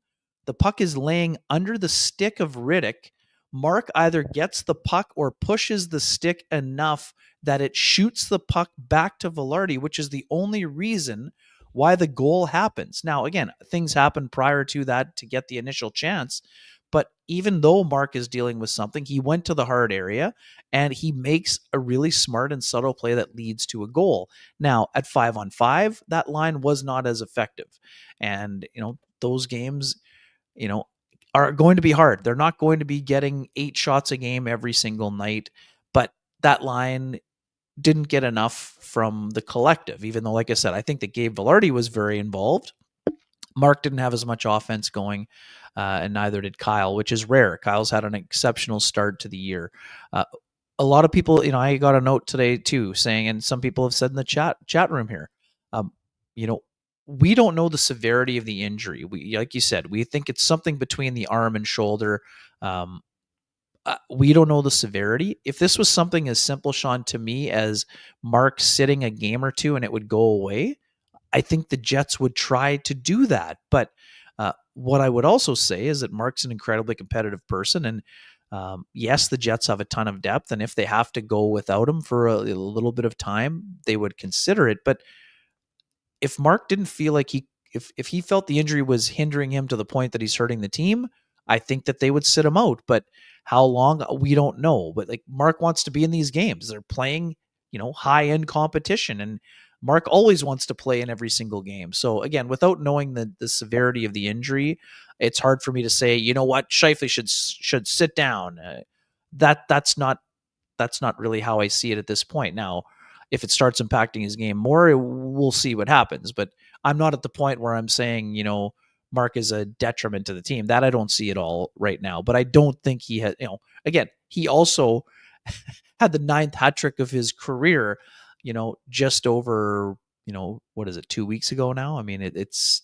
the puck is laying under the stick of Riddick. Mark either gets the puck or pushes the stick enough that it shoots the puck back to Vilardi, which is the only reason why the goal happens. Now, again, things happen prior to that to get the initial chance. But even though Mark is dealing with something, he went to the hard area and he makes a really smart and subtle play that leads to a goal. Now, at 5-on-5, that line was not as effective. And, those games, are going to be hard. They're not going to be getting 8 shots a game every single night. But that line didn't get enough from the collective, even though, like I said, I think that Gabe Vilardi was very involved. Mark didn't have as much offense going, and neither did Kyle, which is rare. Kyle's had an exceptional start to the year. A lot of people, I got a note today too saying, and some people have said in the chat room here, we don't know the severity of the injury. We, like you said, we think it's something between the arm and shoulder. We don't know the severity. If this was something as simple, Sean, to me as Mark sitting a game or two and it would go away, I think the Jets would try to do that. But what I would also say is that Mark's an incredibly competitive person. And yes, the Jets have a ton of depth. And if they have to go without him for a little bit of time, they would consider it. But if Mark didn't feel like if he felt the injury was hindering him to the point that he's hurting the team, I think that they would sit him out. But how long, we don't know. But like, Mark wants to be in these games. They're playing, high-end competition. And Mark always wants to play in every single game. So again, without knowing the severity of the injury, it's hard for me to say, you know what, Scheifele should sit down. That's not really how I see it at this point. Now, if it starts impacting his game more, we'll see what happens. But I'm not at the point where I'm saying, Mark is a detriment to the team. That I don't see at all right now. But I don't think he has, again, he also had the 9th hat trick of his career, just over, what is it, 2 weeks ago now? I mean, it's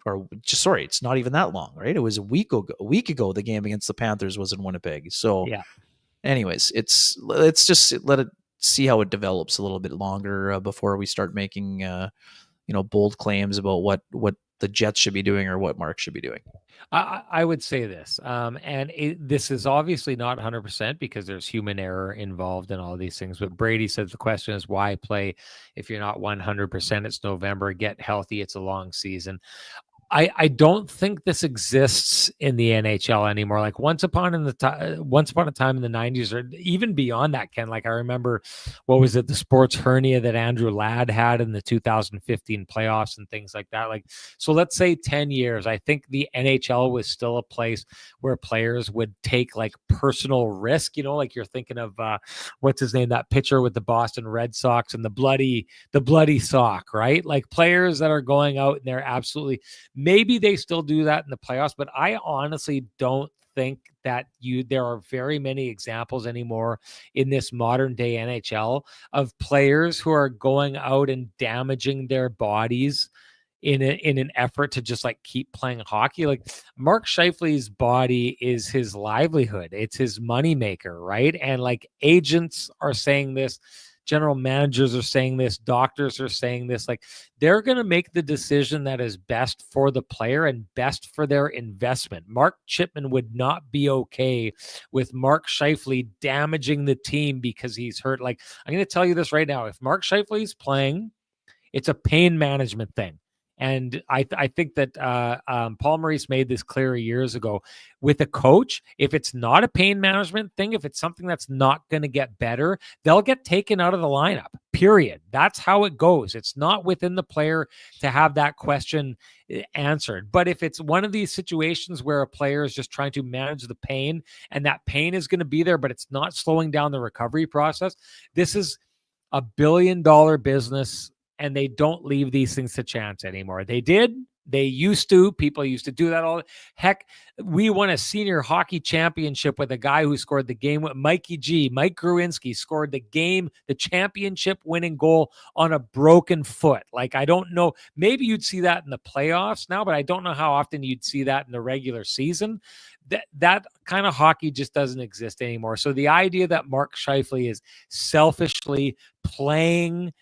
not even that long, right? It was a week ago, the game against the Panthers was in Winnipeg. So yeah. Anyways, let's just let it see how it develops a little bit longer before we start making, bold claims about what the Jets should be doing or what Mark should be doing. I would say this, and this is obviously not 100% because there's human error involved in all these things. But Brady says the question is, why play if you're not 100%? It's November. Get healthy. It's a long season. I don't think this exists in the NHL anymore. Like once upon a time in the 90s, or even beyond that, Ken. Like I remember, what was it, the sports hernia that Andrew Ladd had in the 2015 playoffs and things like that. Like, so let's say 10 years. I think the NHL was still a place where players would take like personal risk. Like you're thinking of what's his name, that pitcher with the Boston Red Sox and the bloody sock, right? Like players that are going out and they're absolutely Maybe they still do that in the playoffs, but I honestly don't think that there are very many examples anymore in this modern day NHL of players who are going out and damaging their bodies in an effort to just like keep playing hockey. Like Mark Scheifele's body is his livelihood. It's his moneymaker, right? And like agents are saying this, general managers are saying this, doctors are saying this, like they're going to make the decision that is best for the player and best for their investment. Mark Chipman would not be okay with Mark Scheifele damaging the team because he's hurt. Like, I'm going to tell you this right now. If Mark Scheifele is playing, it's a pain management thing. And I think that Paul Maurice made this clear years ago. With a coach, if it's not a pain management thing, if it's something that's not going to get better, they'll get taken out of the lineup, period. That's how it goes. It's not within the player to have that question answered. But if it's one of these situations where a player is just trying to manage the pain and that pain is going to be there, but it's not slowing down the recovery process, this is $1 billion business. And they don't leave these things to chance anymore. They did. They used to. People used to do that all. Heck, we won a senior hockey championship with a guy who scored the game. Mike Gruinski scored the championship winning goal on a broken foot. Like, I don't know. Maybe you'd see that in the playoffs now, but I don't know how often you'd see that in the regular season. That kind of hockey just doesn't exist anymore. So the idea that Mark Scheifele is selfishly playing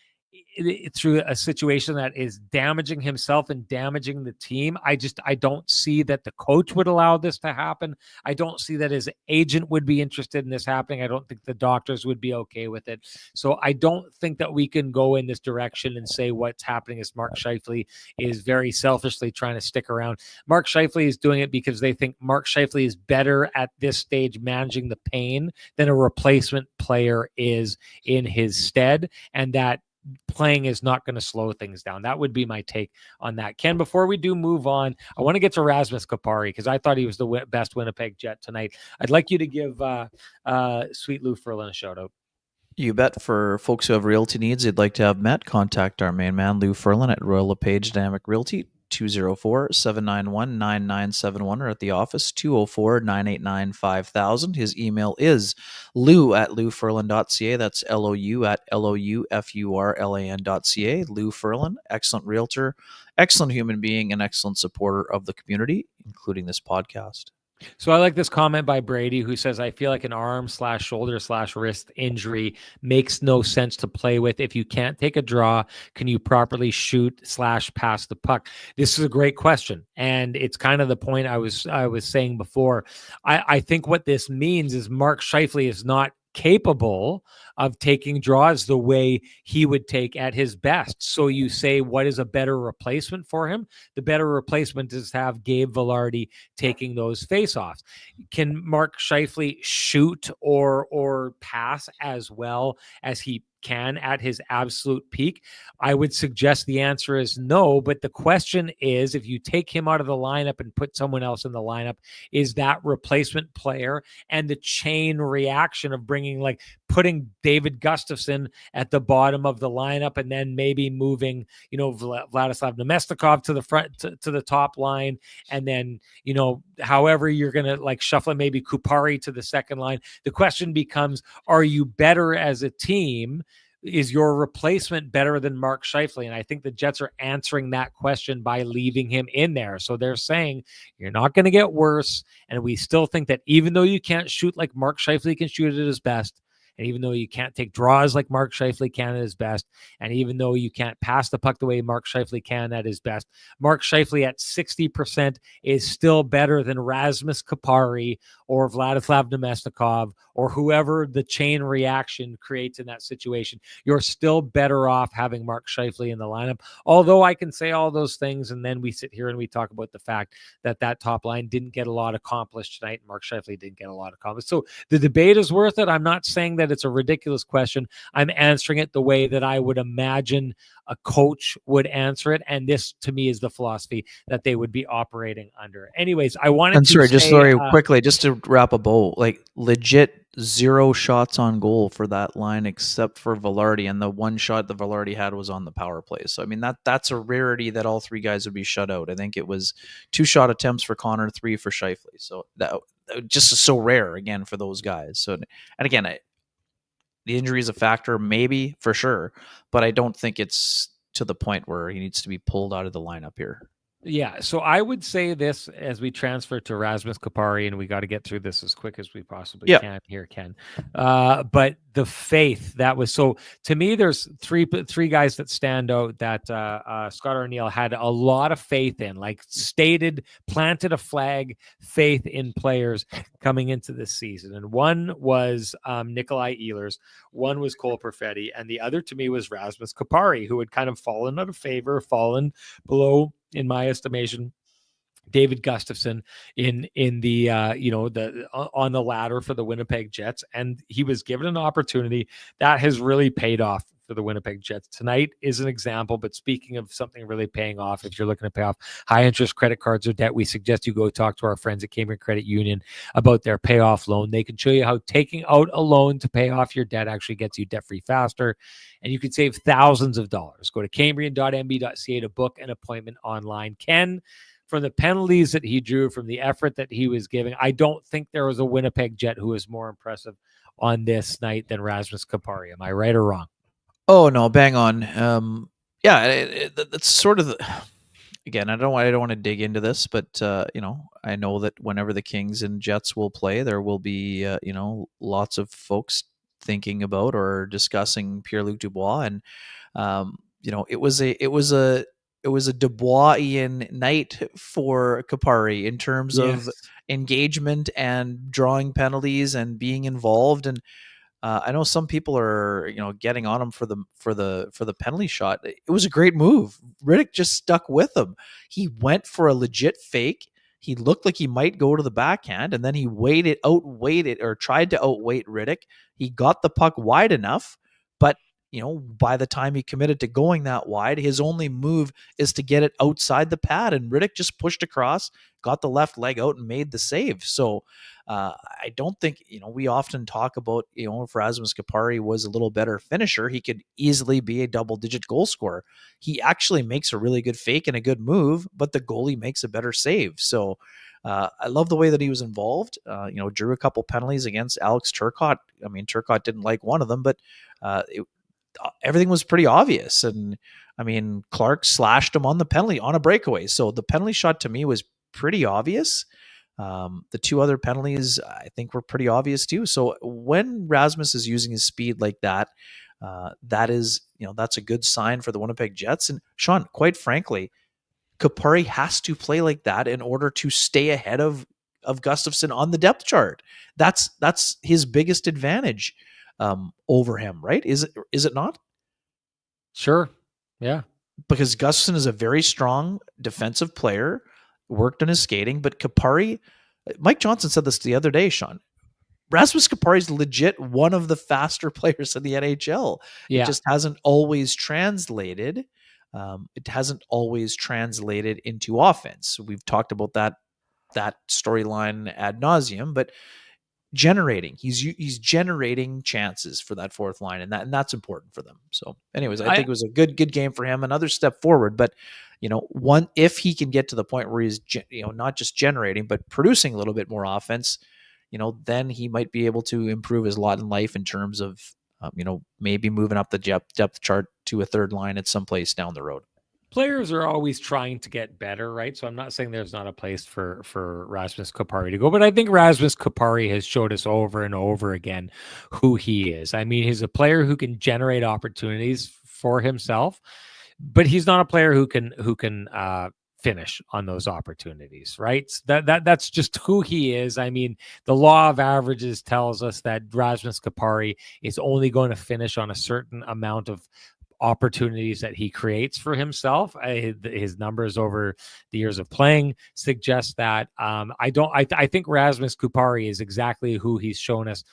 through a situation that is damaging himself and damaging the team, I don't see that the coach would allow this to happen. I don't see that his agent would be interested in this happening. I don't think the doctors would be okay with it. So I don't think that we can go in this direction and say what's happening is Mark Scheifele is very selfishly trying to stick around. Mark Scheifele is doing it because they think Mark Scheifele is better at this stage managing the pain than a replacement player is in his stead, and that playing is not going to slow things down. That would be my take on that. Ken, before we do move on, I want to get to Rasmus Kupari because I thought he was the best Winnipeg Jet tonight. I'd like you to give Sweet Lou Ferlin a shout out. You bet. For folks who have realty needs you'd like to have met, contact our main man, Lou Ferlin, at Royal LePage Dynamic Realty, 204-791-9971, or at the office, 204-989-5000. His email is lou@louferlin.ca. That's LOU@LOUFURLAN.ca. Lou Ferlin, excellent realtor, excellent human being, and excellent supporter of the community, including this podcast. So I like this comment by Brady, who says, I feel like an arm/shoulder/wrist injury makes no sense to play with. If you can't take a draw, can you properly shoot/pass the puck? This is a great question. And it's kind of the point I was saying before. I think what this means is Mark Scheifele is not capable of taking draws the way he would take at his best. So you say, what is a better replacement for him? The better replacement is to have Gabe Vilardi taking those faceoffs. Can Mark Scheifele shoot or pass as well as he can at his absolute peak? I would suggest the answer is no, but the question is, if you take him out of the lineup and put someone else in the lineup, is that replacement player and the chain reaction of putting David Gustafsson at the bottom of the lineup and then maybe moving, Vladislav Nemestikov to the front, to the top line. And then, however you're going to shuffle maybe Kupari to the second line. The question becomes, are you better as a team? Is your replacement better than Mark Scheifele? And I think the Jets are answering that question by leaving him in there. So they're saying you're not going to get worse. And we still think that even though you can't shoot like Mark Scheifele can shoot at his best, and even though you can't take draws like Mark Scheifele can at his best, and even though you can't pass the puck the way Mark Scheifele can at his best, Mark Scheifele at 60% is still better than Rasmus Kupari or Vladislav Nemestikov or whoever the chain reaction creates in that situation. You're still better off having Mark Scheifele in the lineup. Although I can say all those things, and then we sit here and we talk about the fact that top line didn't get a lot accomplished tonight. Mark Scheifele didn't get a lot accomplished. So the debate is worth it. I'm not saying that it's a ridiculous question. I'm answering it the way that I would imagine a coach would answer it. And this, to me, is the philosophy that they would be operating under. Anyways, I wanted And to sorry, just say, very quickly, just to wrap a bow, like legit 0 shots on goal for that line except for Velarde, and the one shot that Velarde had was on the power play. So I mean that's a rarity that all 3 guys would be shut out. I think it was 2 shot attempts for Connor, 3 for Scheifele. So that just is so rare again for those guys. So, and again, the injury is a factor, maybe for sure, but I don't think it's to the point where he needs to be pulled out of the lineup here. Yeah, so I would say this as we transfer to Rasmus Kupari, and we got to get through this as quick as we possibly can here, Ken. But the faith that was, so to me, there's three guys that stand out that Scott O'Neill had a lot of faith in, like planted a flag, faith in players coming into this season. And one was Nikolai Ehlers, one was Cole Perfetti, and the other to me was Rasmus Kupari, who had kind of fallen out of favor, fallen below, in my estimation, David Gustafsson in the on the ladder for the Winnipeg Jets, and he was given an opportunity that has really paid off for the Winnipeg Jets. Tonight is an example, but speaking of something really paying off, if you're looking to pay off high interest credit cards or debt, we suggest you go talk to our friends at Cambridge Credit Union about their payoff loan. They can show you how taking out a loan to pay off your debt actually gets you debt free faster, and you can save thousands of dollars. Go to cambrian.nb.ca to book an appointment online. Ken, from the penalties that he drew, from the effort that he was giving, I don't think there was a Winnipeg Jet who was more impressive on this night than Rasmus Kupari. Am I right or wrong? Oh no, bang on. That's sort of again. I don't want to dig into this, but I know that whenever the Kings and Jets will play, there will be lots of folks thinking about or discussing Pierre-Luc Dubois, and it was a Duboisian night for Kupari in terms of engagement and drawing penalties and being involved. And I know some people are getting on him for the penalty shot. It was a great move. Riddick just stuck with him. He went for a legit fake. He looked like he might go to the backhand, and then he outweighted or tried to outweight Riddick. He got the puck wide enough, but by the time he committed to going that wide, his only move is to get it outside the pad, and Riddick just pushed across, got the left leg out, and made the save. So I don't think, we often talk about, if Rasmus Kupari was a little better finisher, he could easily be a double-digit goal scorer. He actually makes a really good fake and a good move, but the goalie makes a better save. So I love the way that he was involved. Drew a couple penalties against Alex Turcotte. I mean, Turcotte didn't like one of them, but everything was pretty obvious. And I mean, Clark slashed him on a breakaway. So the penalty shot to me was pretty obvious. The 2 other penalties I think were pretty obvious too. So when Rasmus is using his speed like that, that is, that's a good sign for the Winnipeg Jets. And Sean, quite frankly, Kupari has to play like that in order to stay ahead of Gustafsson on the depth chart. That's his biggest advantage over him, right? Is it not? Sure. Yeah. Because Gustafsson is a very strong defensive player, worked on his skating, but Kupari, Mike Johnson said this the other day, Sean, Rasmus Kupari is legit one of the faster players in the NHL. Yeah. It just hasn't always translated. It hasn't always translated into offense. We've talked about that storyline ad nauseum, but he's generating chances for that fourth line, and that's important for them. So anyways, I think it was a good game for him, another step forward. But if he can get to the point where he's not just generating but producing a little bit more offense, then he might be able to improve his lot in life in terms of maybe moving up the depth chart to a third line at some place down the road. Players are always trying to get better, right? So I'm not saying there's not a place for Rasmus Kupari to go, but I think Rasmus Kupari has showed us over and over again who he is. I mean, he's a player who can generate opportunities for himself, but he's not a player who can finish on those opportunities, right? That's just who he is. I mean, the law of averages tells us that Rasmus Kupari is only going to finish on a certain amount of opportunities that he creates for himself. His numbers over the years of playing suggest that. I think Rasmus Kupari is exactly who he's shown us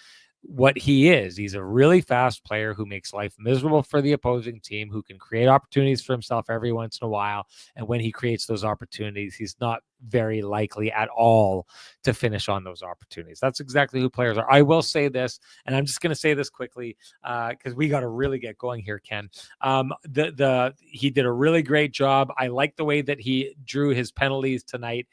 what he is. He's a really fast player who makes life miserable for the opposing team, who can create opportunities for himself every once in a while. And when he creates those opportunities, he's not very likely at all to finish on those opportunities. That's exactly who players are. I will say this, and I'm just going to say this quickly because we got to really get going here, Ken. He did a really great job. I like the way that he drew his penalties tonight.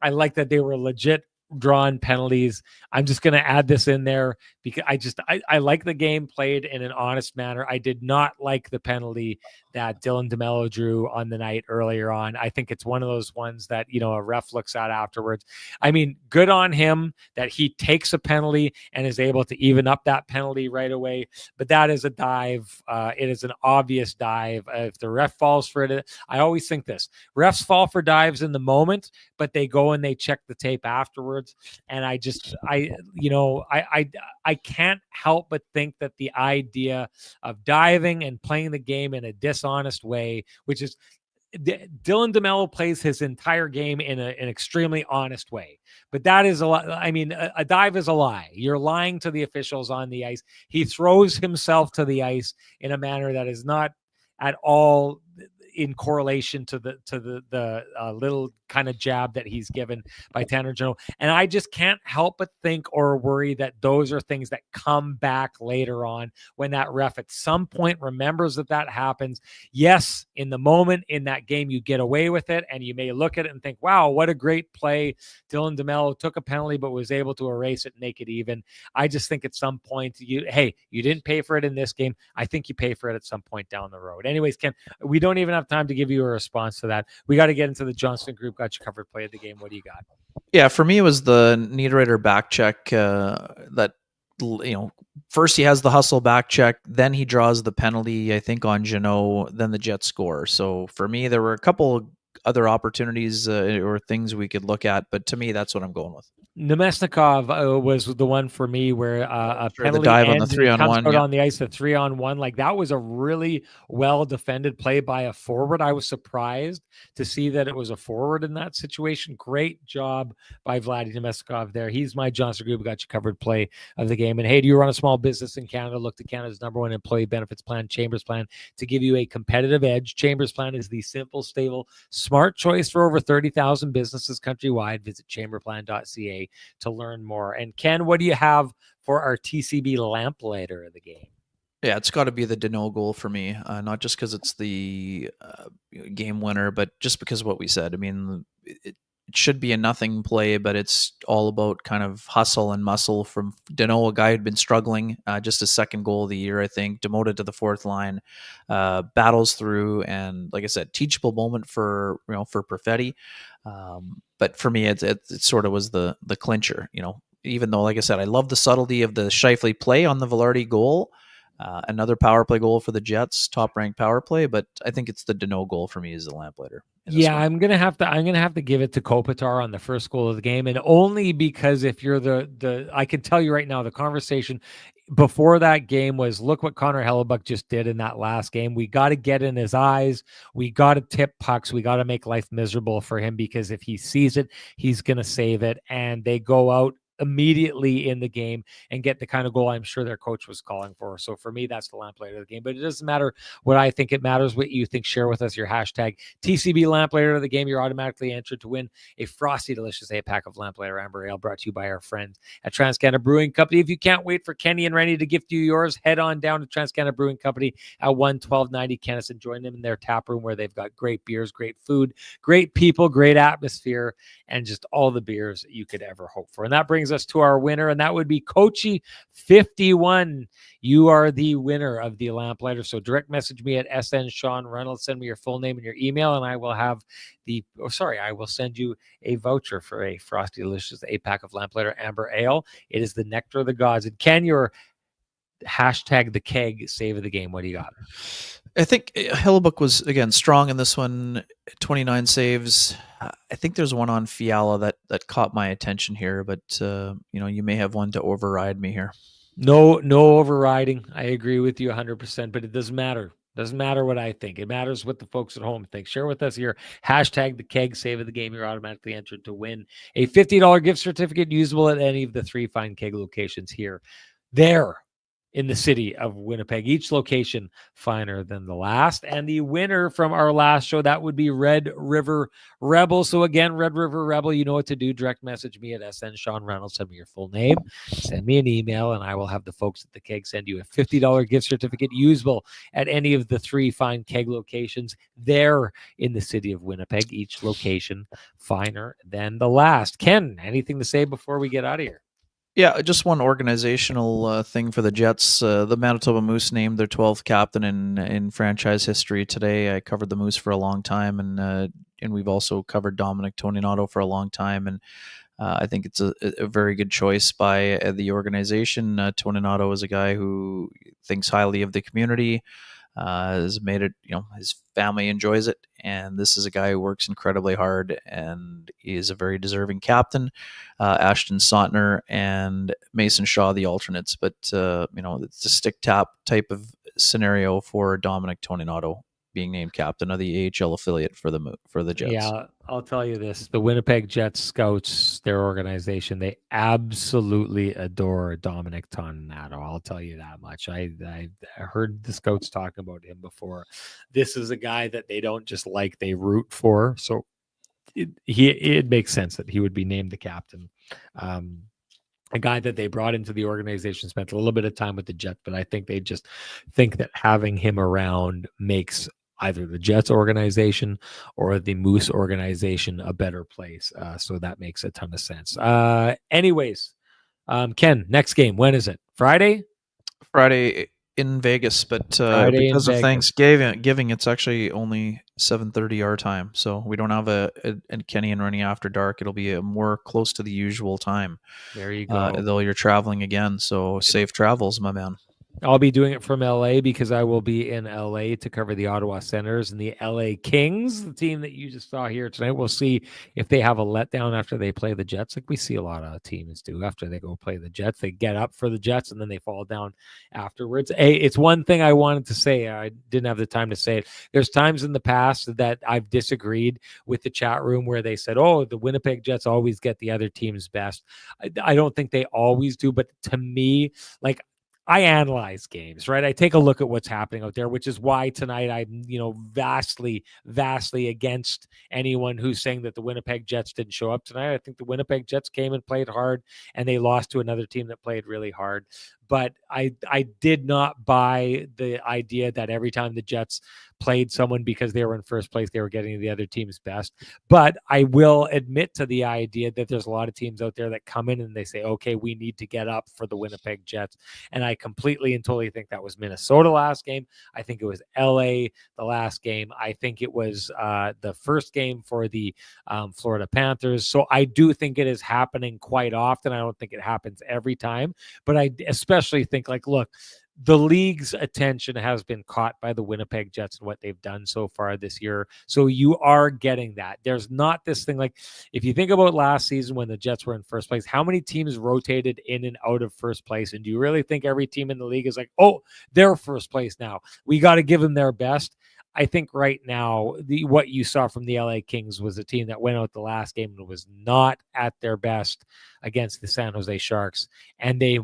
I like that they were legit drawn penalties. I'm just going to add this in there because I like the game played in an honest manner. I did not like the penalty that Dylan DeMello drew on the night earlier on. I think it's one of those ones that, a ref looks at afterwards. I mean, good on him that he takes a penalty and is able to even up that penalty right away. But that is a dive. It is an obvious dive. If the ref falls for it, I always think this: refs fall for dives in the moment, but they go and they check the tape afterwards. And I can't help but think that the idea of diving and playing the game in a dishonest way, which is Dylan DeMello plays his entire game in an extremely honest way, but that is a lot. I mean, a dive is a lie. You're lying to the officials on the ice. He throws himself to the ice in a manner that is not at all in correlation to the little kind of jab that he's given by Tanner Danault. And I just can't help but think or worry that those are things that come back later on when that ref at some point remembers that happens. Yes, in the moment in that game, you get away with it and you may look at it and think, wow, what a great play. Dylan DeMello took a penalty, but was able to erase it and make it even. I just think at some point, you didn't pay for it in this game. I think you pay for it at some point down the road. Anyways, Ken, we don't even have time to give you a response to that. We got to get into the Johnston Group Got You Covered play of the game. What do you got? Yeah, for me, it was the Niederreiter back check that, first he has the hustle back check, then he draws the penalty, I think, on Danault, then the Jets score. So for me, there were a couple other opportunities or things we could look at, but to me, that's what I'm going with. Nemesnikov was the one for me where a penalty the dive on the 3-on-1 comes out on the ice, the 3-on-1. Like, that was a really well defended play by a forward. I was surprised to see that it was a forward in that situation. Great job by Vladdy Nemesnikov there. He's my Johnston Group Got You Covered play of the game. And hey, do you run a small business in Canada? Look to Canada's #1 employee benefits plan, Chambers Plan, to give you a competitive edge. Chambers Plan is the simple, stable, smart choice for over 30,000 businesses countrywide. Visit chamberplan.ca to learn more. And Ken, what do you have for our TCB Lamplighter of the game? Yeah, it's got to be the Danault goal for me, not just because it's the game winner, but just because of what we said. I mean, it should be a nothing play, but it's all about kind of hustle and muscle from Danault, a guy who'd been struggling, just his second goal of the year, I think, demoted to the fourth line, battles through, and like I said, teachable moment for Perfetti. But for me, it sort of was the clincher, even though, like I said, I love the subtlety of the Scheifele play on the Vilardi goal. Another power play goal for the Jets, top ranked power play, but I think it's the Danault goal for me is the Lamplighter. Yeah, I'm gonna have to give it to Kopitar on the first goal of the game, and only because if you're I can tell you right now, the conversation before that game was, look what Connor Hellebuck just did in that last game. We got to get in his eyes. We got to tip pucks. We got to make life miserable for him, because if he sees it, he's gonna save it. And they go out immediately in the game and get the kind of goal I'm sure their coach was calling for. So for me, that's the Lamplighter of the game. But it doesn't matter what I think. It matters what you think. Share with us your hashtag TCB Lamplighter of the game. You're automatically entered to win a frosty, delicious 8-pack of Lamplighter Amber Ale, brought to you by our friends at TransCanada Brewing Company. If you can't wait for Kenny and Renny to gift you yours, head on down to TransCanada Brewing Company at 11290 Kenneth and join them in their tap room, where they've got great beers, great food, great people, great atmosphere, and just all the beers you could ever hope for. And that brings us to our winner, and that would be Coachy 51. You are the winner of the Lamplighter. So direct message me at SN Sean Reynolds. Send me your full name and your email, and I will have I will send you a voucher for a frosty, delicious 8-pack of Lamplighter Amber Ale. It is the nectar of the gods. And Ken, your hashtag the keg save of the game. What do you got? I think Hellebuck was, again, strong in this one, 29 saves. I think there's one on Fiala that caught my attention here, but you may have one to override me here. No overriding. I agree with you 100%, but it doesn't matter. Doesn't matter what I think. It matters what the folks at home think. Share with us your hashtag the keg save of the game. You're automatically entered to win a $50 gift certificate usable at any of the 3 fine keg locations here there in the city of Winnipeg, each location finer than the last. And the winner from our last show, that would be Red River Rebel. So again, Red River Rebel, you know what to do. Direct message me at SN Sean Reynolds. Send me your full name. Send me an email, and I will have the folks at the keg send you a $50 gift certificate usable at any of the 3 fine keg locations there in the city of Winnipeg, each location finer than the last. Ken, anything to say before we get out of here? Yeah, just one organizational thing for the Jets. The Manitoba Moose named their 12th captain in franchise history today. I covered the Moose for a long time, and we've also covered Dominic Toninato for a long time, and I think it's a very good choice by the organization. Toninato is a guy who thinks highly of the community, has made it, his family enjoys it, and this is a guy who works incredibly hard, and he is a very deserving captain. Ashton Sautner and Mason Shaw, the alternates, but it's a stick tap type of scenario for Dominic Toninato being named captain of the AHL affiliate for the Jets. Yeah, I'll tell you this. The Winnipeg Jets scouts, their organization, they absolutely adore Dominic Toninato. I'll tell you that much. I heard the scouts talk about him before. This is a guy that they don't just like, they root for. So it makes sense that he would be named the captain. A guy that they brought into the organization, spent a little bit of time with the Jets, but I think they just think that having him around makes either the Jets organization or the Moose organization a better place. So that makes a ton of sense. Anyways, Ken, next game, when is it? Friday in Vegas, but Vegas. because of Thanksgiving, it's actually only 7:30 our time, so we don't have a Kenny and Renny after dark. It'll be a more close to the usual time. There you go. Though you're traveling again, so safe travels, my man. I'll be doing it from LA because I will be in LA to cover the Ottawa Senators and the LA Kings, the team that you just saw here tonight. We'll see if they have a letdown after they play the Jets, like we see a lot of teams do after they go play the Jets. They get up for the Jets and then they fall down afterwards. It's one thing I wanted to say. I didn't have the time to say it. There's times in the past that I've disagreed with the chat room where they said, oh, the Winnipeg Jets always get the other team's best. I don't think they always do, but to me, like, I analyze games, right? I take a look at what's happening out there, which is why tonight I'm, vastly against anyone who's saying that the Winnipeg Jets didn't show up tonight. I think the Winnipeg Jets came and played hard, and they lost to another team that played really hard. But I did not buy the idea that every time the Jets played someone because they were in first place, they were getting the other team's best. But I will admit to the idea that there's a lot of teams out there that come in and they say, okay, we need to get up for the Winnipeg Jets. And I completely and totally think that was Minnesota last game. I think it was LA the last game. I think it was the first game for the Florida Panthers. So I do think it is happening quite often. I don't think it happens every time, but I especially think, like, look, the league's attention has been caught by the Winnipeg Jets and what they've done so far this year. So you are getting that. There's not this thing, like, if you think about last season when the Jets were in first place, how many teams rotated in and out of first place? And do you really think every team in the league is like, oh, they're first place now, we got to give them their best? I think right now, what you saw from the LA Kings was a team that went out the last game and was not at their best against the San Jose Sharks. And they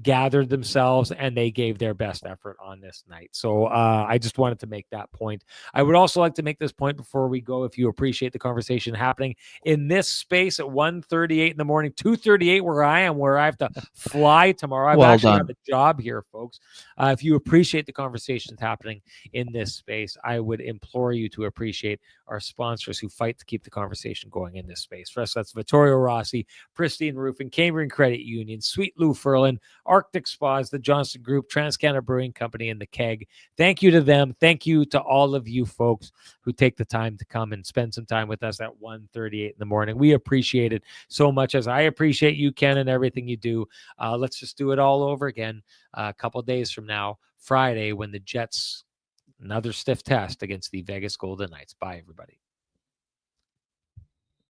gathered themselves and they gave their best effort on this night. So I just wanted to make that point. I would also like to make this point before we go. If you appreciate the conversation happening in this space at 1:38 in the morning, 2:38 where I am, where I have to fly tomorrow. I've actually have a job here, folks. If you appreciate the conversations happening in this space, I would implore you to appreciate our sponsors who fight to keep the conversation going in this space. For us, that's Vittorio Rossi, Pristine Roofing, Cambridge Credit Union, Sweet Lou Furlan, Arctic Spas, the Johnson Group, TransCanada Brewing Company, and the Keg. Thank you to them. Thank you to all of you folks who take the time to come and spend some time with us at 1:38 in the morning. We appreciate it so much, as I appreciate you, Ken, and everything you do. Let's just do it all over again a couple days from now, Friday, when the Jets, another stiff test against the Vegas Golden Knights. Bye, everybody.